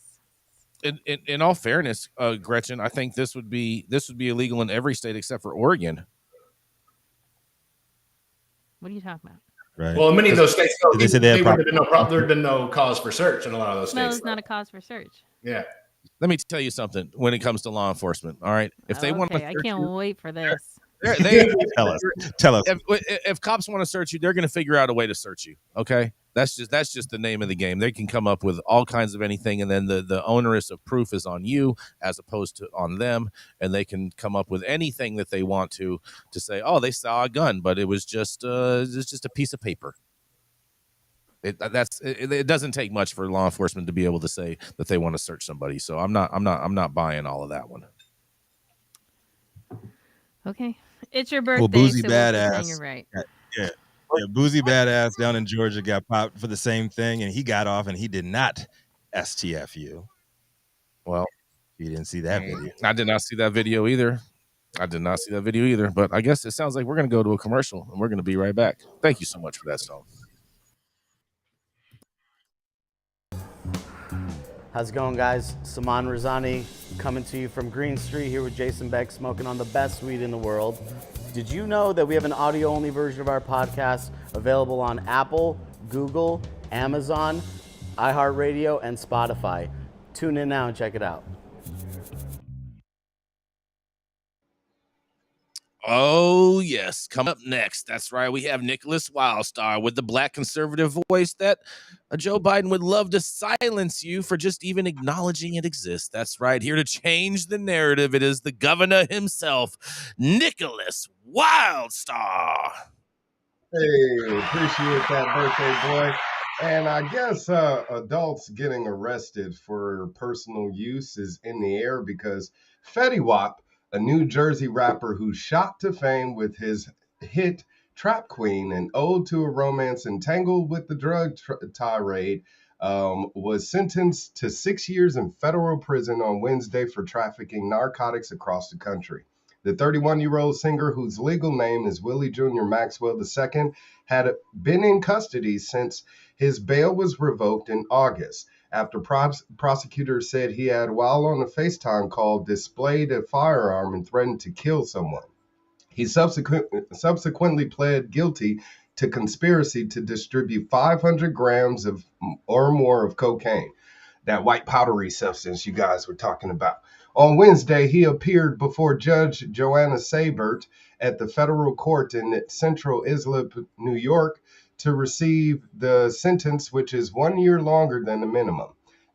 Speaker 1: In all fairness, Gretchen, I think this would be illegal in every state except for Oregon.
Speaker 4: What are you talking about?
Speaker 3: Right.
Speaker 6: Well, in many of those states,
Speaker 3: they said there
Speaker 6: had been no cause for search in a lot of those states.
Speaker 4: No, it's not a cause for search.
Speaker 6: Yeah.
Speaker 1: Let me tell you something when it comes to law enforcement. All right, if they want to,
Speaker 4: I can't wait for this.
Speaker 3: Tell us.
Speaker 1: If cops want to search you, they're going to figure out a way to search you. Okay, that's just the name of the game. They can come up with all kinds of anything, and then the onerous of proof is on you as opposed to on them, and they can come up with anything that they want to say. Oh, they saw a gun, but it was just a piece of paper. It doesn't take much for law enforcement to be able to say that they want to search somebody. So I'm not buying all of that one.
Speaker 4: Okay. It's your birthday.
Speaker 3: Well, Boozy
Speaker 4: so
Speaker 3: Badass.
Speaker 4: You're right.
Speaker 3: Yeah, Boozy Badass down in Georgia got popped for the same thing, and he got off, and he did not STFU.
Speaker 1: Well,
Speaker 3: you didn't see that video.
Speaker 1: I did not see that video either. But I guess it sounds like we're going to go to a commercial, and we're going to be right back. Thank you so much for that song.
Speaker 9: How's it going, guys? Saman Razani coming to you from Green Street here with Jason Beck, smoking on the best weed in the world. Did you know that we have an audio-only version of our podcast available on Apple, Google, Amazon, iHeartRadio, and Spotify? Tune in now and check it out.
Speaker 1: Oh, yes. Coming up next. That's right. We have Nickolas Wildstar with the black conservative voice that Joe Biden would love to silence you for just even acknowledging it exists. That's right. Here to change the narrative, it is the governor himself, Nickolas Wildstar.
Speaker 5: Hey, appreciate that birthday, boy. And I guess adults getting arrested for personal use is in the air because Fetty Wap, a New Jersey rapper who shot to fame with his hit Trap Queen, an ode to a romance entangled with the drug tirade, was sentenced to 6 years in federal prison on Wednesday for trafficking narcotics across the country. The 31-year-old singer, whose legal name is Willie Jr. Maxwell II, had been in custody since his bail was revoked in August, after prosecutors said he had, while on a FaceTime call, displayed a firearm and threatened to kill someone. He subsequently pled guilty to conspiracy to distribute 500 grams or more of cocaine, that white powdery substance you guys were talking about. On Wednesday, he appeared before Judge Joanna Sabert at the federal court in Central Islip, New York, to receive the sentence, which is 1 year longer than the minimum.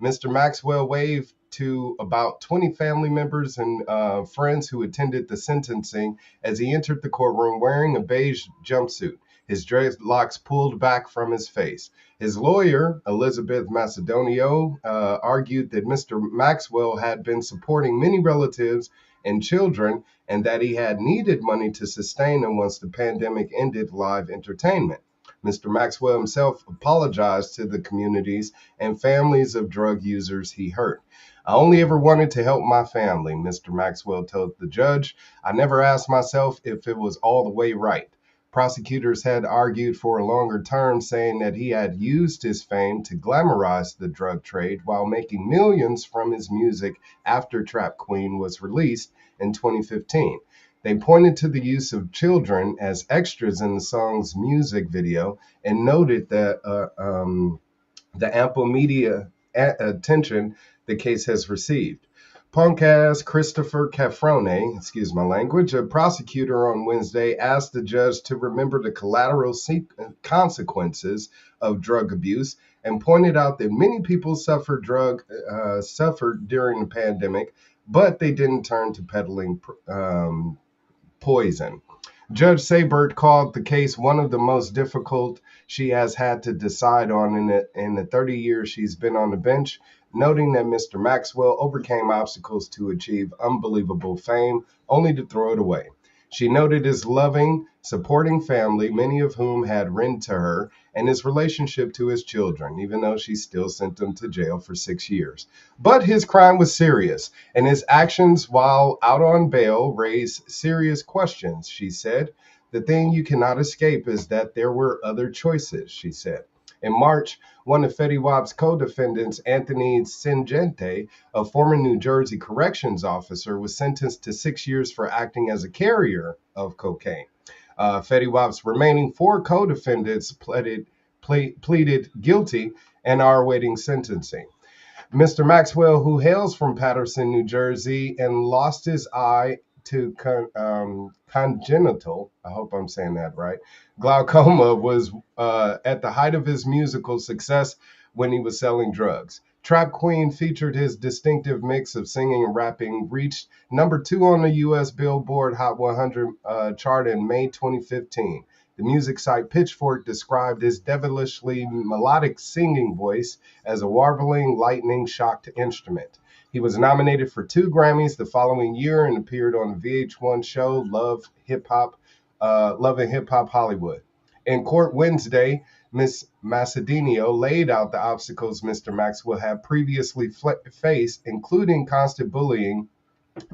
Speaker 5: Mr. Maxwell waved to about 20 family members and friends who attended the sentencing as he entered the courtroom wearing a beige jumpsuit, his dreadlocks pulled back from his face. His lawyer, Elizabeth Macedonio, argued that Mr. Maxwell had been supporting many relatives and children and that he had needed money to sustain them once the pandemic ended live entertainment. Mr. Maxwell himself apologized to the communities and families of drug users he hurt. I only ever wanted to help my family, Mr. Maxwell told the judge. I never asked myself if it was all the way right. Prosecutors had argued for a longer term, saying that he had used his fame to glamorize the drug trade while making millions from his music after Trap Queen was released in 2015. They pointed to the use of children as extras in the song's music video and noted that the ample media attention the case has received. Punk ass Christopher Cafrone, excuse my language, a prosecutor on Wednesday asked the judge to remember the collateral consequences of drug abuse and pointed out that many people suffered during the pandemic, but they didn't turn to peddling poison. Judge Sabert called the case one of the most difficult she has had to decide on in the 30 years she's been on the bench, noting that Mr. Maxwell overcame obstacles to achieve unbelievable fame, only to throw it away. She noted his loving, supporting family, many of whom had written to her, and his relationship to his children, even though she still sent them to jail for 6 years. But his crime was serious, and his actions while out on bail raised serious questions, she said. The thing you cannot escape is that there were other choices, she said. In March, one of Fetty Wap's co-defendants, Anthony Singente, a former New Jersey corrections officer, was sentenced to 6 years for acting as a carrier of cocaine. Fetty Wap's remaining 4 co-defendants pleaded guilty and are awaiting sentencing. Mr. Maxwell, who hails from Paterson, New Jersey, and lost his eye to congenital, I hope I'm saying that right, glaucoma, was at the height of his musical success when he was selling drugs. Trap Queen featured his distinctive mix of singing and rapping, reached number 2 on the U.S. Billboard Hot 100 chart in May 2015. The music site Pitchfork described his devilishly melodic singing voice as a warbling, lightning-shocked instrument. He was nominated for 2 Grammys the following year and appeared on the VH1 show Love and Hip Hop Hollywood. In court Wednesday, Ms. Macedonio laid out the obstacles Mr. Maxwell had previously faced, including constant bullying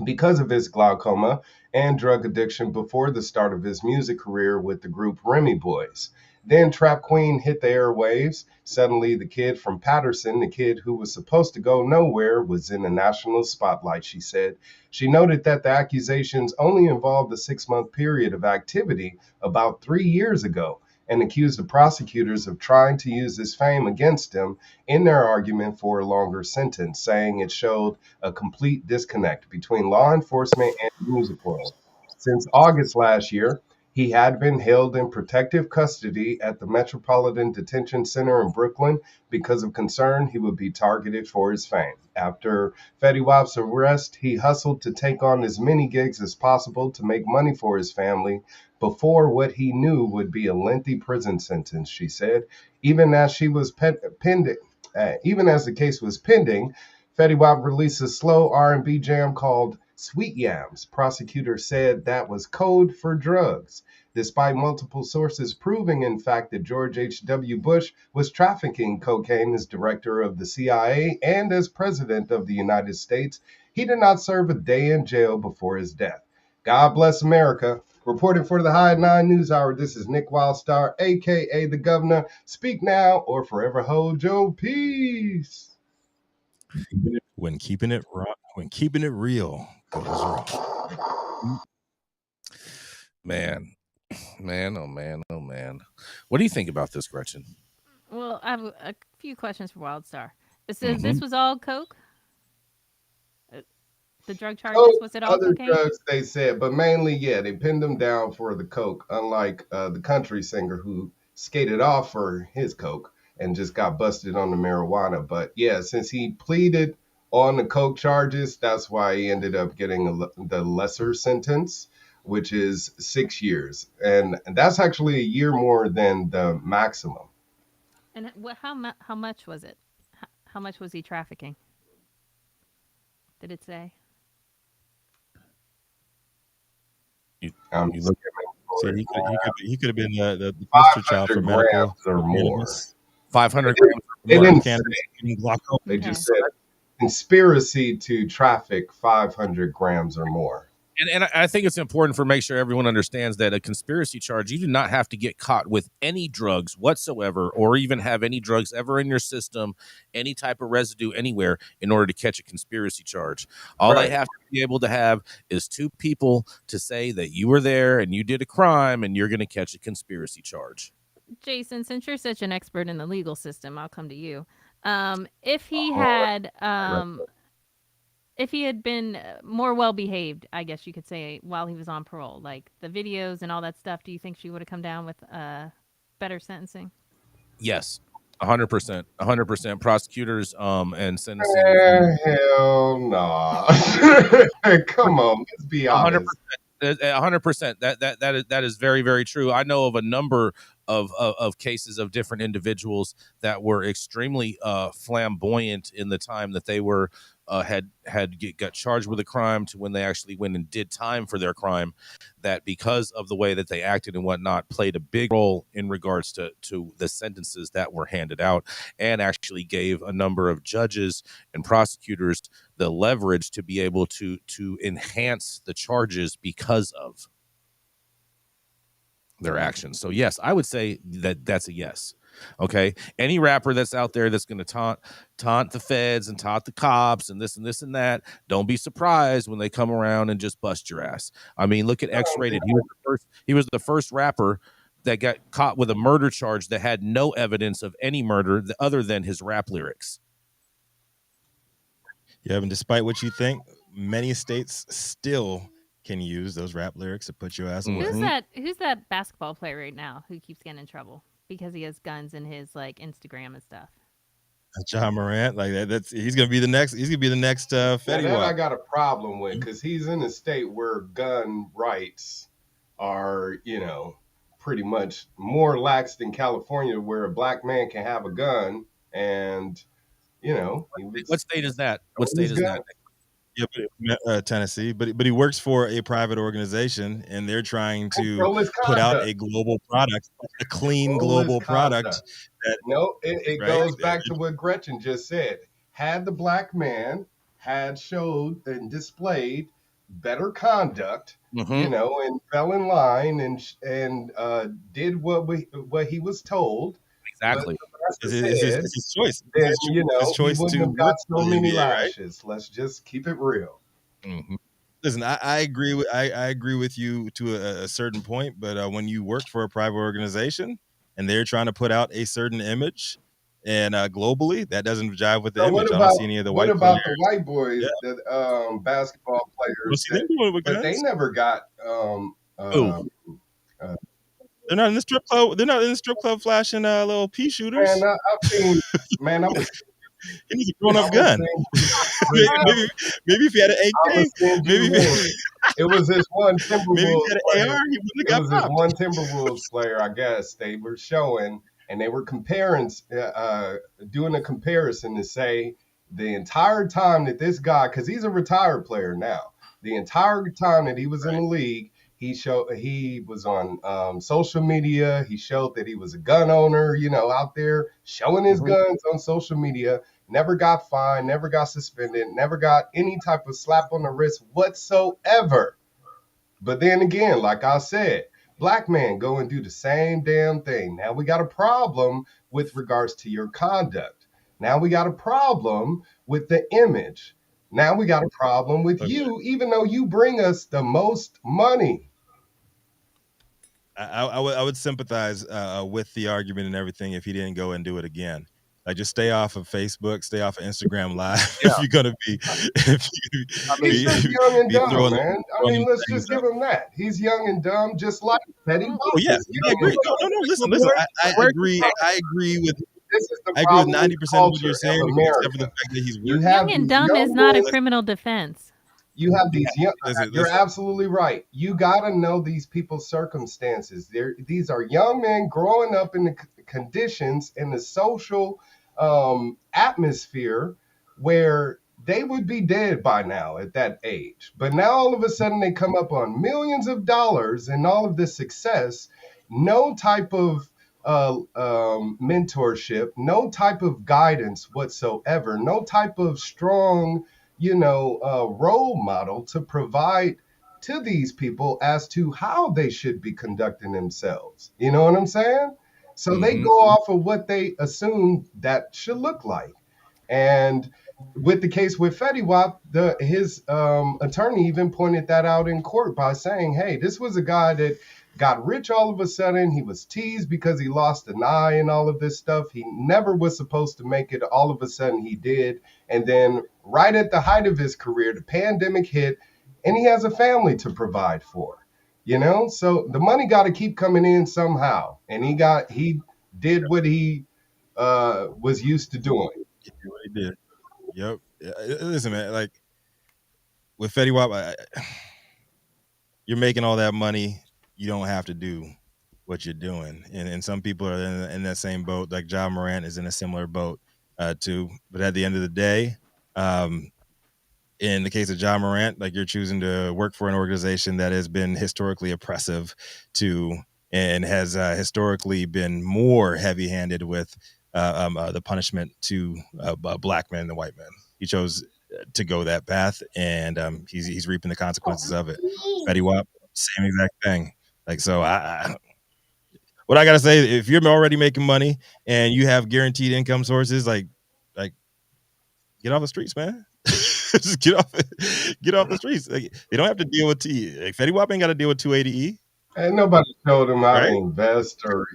Speaker 5: because of his glaucoma and drug addiction before the start of his music career with the group Remy Boys. Then Trap Queen hit the airwaves. Suddenly, the kid from Paterson, the kid who was supposed to go nowhere, was in the national spotlight, she said. She noted that the accusations only involved a 6-month period of activity about 3 years ago and accused the prosecutors of trying to use his fame against him in their argument for a longer sentence, saying it showed a complete disconnect between law enforcement and the music world. Since August last year, he had been held in protective custody at the Metropolitan Detention Center in Brooklyn because of concern he would be targeted for his fame. After Fetty Wap's arrest, he hustled to take on as many gigs as possible to make money for his family before what he knew would be a lengthy prison sentence, she said. Even as the case was pending, Fetty Wap released a slow R&B jam called Sweet Yams. Prosecutors said that was code for drugs, despite multiple sources proving, in fact, that George H.W. Bush was trafficking cocaine as director of the CIA and as president of the United States. He did not serve a day in jail before his death. God bless America. Reporting for the High 9 News Hour, this is Nick Wildstar, a.k.a. the Governor. Speak now or forever hold your peace.
Speaker 3: When keeping it real goes wrong.
Speaker 1: Man, oh man. What do you think about this, Gretchen?
Speaker 4: Well, I have a few questions for Wildstar. This was all coke? The drug charges, was it all
Speaker 5: other
Speaker 4: cocaine?
Speaker 5: drugs, they said, but mainly, yeah, they pinned him down for the coke, unlike the country singer who skated off for his coke. and just got busted on the marijuana. But yeah, since he pleaded on the coke charges, that's why he ended up getting the lesser sentence, which is 6 years. And that's actually a year more than the maximum.
Speaker 4: And how much was it? How much was he trafficking? Did it say?
Speaker 1: You
Speaker 5: I'm
Speaker 1: look
Speaker 3: So he could have been the poster child for medical
Speaker 5: grams or more.
Speaker 3: cannabis.
Speaker 1: 500
Speaker 5: They
Speaker 1: grams
Speaker 5: They
Speaker 1: or more.
Speaker 5: didn't
Speaker 3: Cannabis
Speaker 5: say.
Speaker 3: and glaucoma.
Speaker 5: They
Speaker 4: Okay.
Speaker 5: just said conspiracy to traffic 500 grams or more.
Speaker 1: And I think it's important for make sure everyone understands that a conspiracy charge, you do not have to get caught with any drugs whatsoever, or even have any drugs ever in your system, any type of residue anywhere, in order to catch a conspiracy charge. All they
Speaker 5: Right.
Speaker 1: have to be able to have is two people to say that you were there and you did a crime, and you're going to catch a conspiracy charge.
Speaker 4: Jason, since you're such an expert in the legal system, I'll come to you. If he had been more well behaved, I guess you could say, while he was on parole, like the videos and all that stuff, do you think she would have come down with better sentencing?
Speaker 1: Yes, 100%, 100%. Prosecutors and sentencing.
Speaker 5: Hell no. Come on, let's be honest.
Speaker 1: 100%. That is very, very true. I know of a number of cases of different individuals that were extremely flamboyant in the time that they were got charged with a crime to when they actually went and did time for their crime, that because of the way that they acted and whatnot played a big role in regards to the sentences that were handed out, and actually gave a number of judges and prosecutors the leverage to be able to enhance the charges because of their actions. So yes, I would say that's a yes. Okay, any rapper that's out there that's going to taunt the feds and taunt the cops and this and that, don't be surprised when they come around and just bust your ass. I mean, look at X-Rated. He was the first rapper that got caught with a murder charge that had no evidence of any murder other than his rap lyrics.
Speaker 3: Yeah, and despite what you think, many states still can use those rap lyrics to put your ass away.
Speaker 4: Who's that basketball player right now who keeps getting in trouble because he has guns in his like Instagram and stuff?
Speaker 3: John Morant, like that. He's gonna be the next. He's gonna be the next Fetty
Speaker 5: That I
Speaker 3: Wap.
Speaker 5: got a problem with, because he's in a state where gun rights are, pretty much more lax than California, where a black man can have a gun, and
Speaker 1: What state is that? What state is that?
Speaker 3: Yeah, Tennessee, but he works for a private organization, and they're trying to put out a global product, a clean global product.
Speaker 5: It goes back to what Gretchen just said. Had the black man had showed and displayed better conduct, and fell in line and did what he was told.
Speaker 1: Exactly.
Speaker 3: It's his choice.
Speaker 5: Then,
Speaker 3: his choice
Speaker 5: he wouldn't
Speaker 3: to
Speaker 5: have got so many
Speaker 3: NBA,
Speaker 5: lashes. Right? Let's just keep it real.
Speaker 1: Mm-hmm.
Speaker 3: Listen, I agree with you to a certain point, but when you work for a private organization and they're trying to put out a certain image, and globally, that doesn't jive with the image. I don't see any of the white.
Speaker 5: What about the white boys, that basketball players? But they never got.
Speaker 3: They're not in the strip club. They're not in the strip club flashing little pea shooters.
Speaker 5: Man, I was.
Speaker 3: He needs a grown-up gun. maybe if he had an AK, maybe
Speaker 5: it was this one Timberwolves.
Speaker 3: Maybe if he had an AR, he wouldn't have got
Speaker 5: this one Timberwolves player. I guess they were showing, and they were comparing, doing a comparison to say the entire time that this guy, because he's a retired player now, the entire time that he was in the league. He was on social media. He showed that he was a gun owner, out there showing his guns on social media. Never got fined, never got suspended, never got any type of slap on the wrist whatsoever. But then again, like I said, black man go and do the same damn thing. Now we got a problem with regards to your conduct. Now we got a problem with the image. Now we got a problem with you, even though you bring us the most money.
Speaker 3: I would sympathize with the argument and everything if he didn't go and do it again. Like, just stay off of Facebook, stay off of Instagram Live if you're gonna be.
Speaker 5: He's just young and dumb, man. Let's just give him that. He's young and dumb, just like Fetty Wap.
Speaker 3: Oh yeah, I agree. No, listen. I agree. I agree with.
Speaker 5: this is the
Speaker 3: I agree with
Speaker 5: problem
Speaker 3: 90% of what
Speaker 5: culture
Speaker 3: you're saying,
Speaker 5: of
Speaker 3: except for the
Speaker 5: America.
Speaker 3: fact that he's
Speaker 5: You
Speaker 3: working.
Speaker 5: have
Speaker 4: Young and
Speaker 5: these
Speaker 4: dumb is
Speaker 5: young
Speaker 4: not a
Speaker 5: men.
Speaker 4: criminal defense.
Speaker 5: You have these young.
Speaker 3: Listen,
Speaker 5: You're
Speaker 3: listen.
Speaker 5: absolutely right. You got to know these people's circumstances. These are young men growing up in the conditions in the social atmosphere where they would be dead by now at that age. But now all of a sudden they come up on millions of dollars and all of this success, no type of mentorship, no type of guidance whatsoever, no type of strong role model to provide to these people as to how they should be conducting themselves. You know what I'm saying? So they go off of what they assume that should look like. And with the case with Fetty Wap, his attorney even pointed that out in court by saying, hey, this was a guy that got rich all of a sudden. He was teased because he lost an eye and all of this stuff. He never was supposed to make it. All of a sudden he did. And then right at the height of his career, the pandemic hit and he has a family to provide for, so the money got to keep coming in somehow. And he did what he was used to doing.
Speaker 3: He really did. Yep. Listen, man, like with Fetty Wap, you're making all that money. You don't have to do what you're doing. And some people are in that same boat. Like Ja Morant is in a similar boat too. But at the end of the day, in the case of Ja Morant, like you're choosing to work for an organization that has been historically oppressive to and has historically been more heavy-handed with the punishment to black men than white men. He chose to go that path, and he's reaping the consequences of it. Fetty Wap, same exact thing. Like, so what I gotta say, if you're already making money and you have guaranteed income sources, like get off the streets, man. Just get off the streets. Like, they don't have to deal with like, Fetty Wap ain't got to deal with 280E.
Speaker 5: And nobody showed him how to
Speaker 3: Right?
Speaker 5: invest or,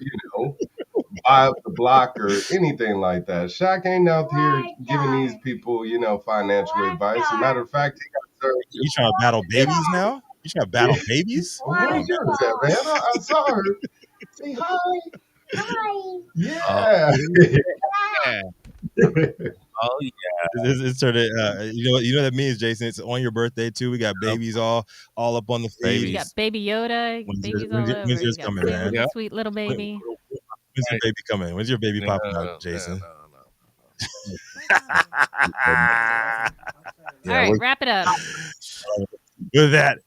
Speaker 5: buy up the block or anything like that. Shaq ain't out here giving these people, financial advice. As a matter of fact, he got served.
Speaker 3: You trying to battle babies now? You trying to battle babies?
Speaker 5: Where's yours at, man? I saw her. Say hi. Hi. Yeah.
Speaker 1: Oh yeah.
Speaker 3: It's sort of you know what that means, Jason. It's on your birthday too. We got babies all up on the feed.
Speaker 4: You got Baby Yoda, babies all over.
Speaker 3: When's yours
Speaker 4: You got
Speaker 3: coming, man?
Speaker 4: the sweet little baby.
Speaker 3: When's your baby coming? When's your baby popping out, Jason?
Speaker 4: All right, wrap it up.
Speaker 3: With that,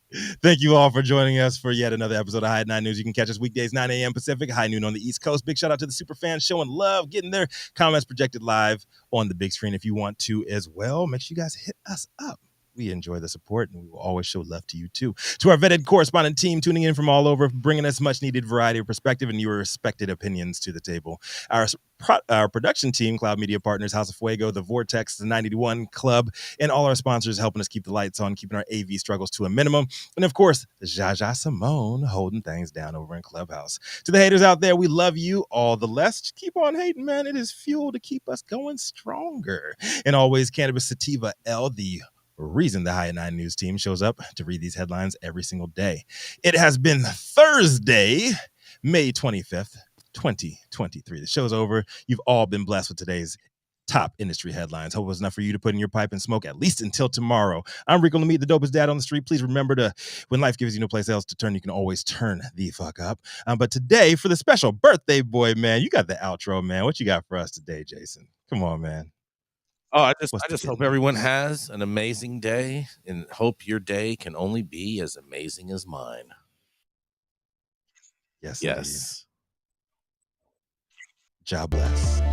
Speaker 3: thank you all for joining us for yet another episode of High at 9 News. You can catch us weekdays 9 a.m. Pacific, high noon on the East Coast. Big shout out to the super fans showing love, getting their comments projected live on the big screen. If you want to as well, make sure you guys hit us up. We enjoy the support, and we will always show love to you too. To our vetted correspondent team tuning in from all over, bringing us much needed variety of perspective and your respected opinions to the table. Our production team, Cloud Media Partners, House of Fuego, The Vortex, the 91 Club, and all our sponsors helping us keep the lights on, keeping our AV struggles to a minimum. And of course, Jaja Simone holding things down over in Clubhouse. To the haters out there, we love you all the less. Just keep on hating, man. It is fuel to keep us going stronger. And always, Cannabis Sativa L, the reason the High at 9 News team shows up to read these headlines every single day. It has been Thursday, May 25th, 2023. The show's over. You've all been blessed with today's top industry headlines. Hope it was enough for you to put in your pipe and smoke at least until tomorrow. I'm Rico Lamitte, the dopest dad on the street. Please remember when life gives you no place else to turn, you can always turn the fuck up. But today, for the special birthday boy, man, you got the outro, man. What you got for us today, Jason? Come on, man.
Speaker 1: Oh, I just hope everyone has an amazing day, and hope your day can only be as amazing as mine.
Speaker 3: Yes.
Speaker 1: Yes.
Speaker 3: God bless.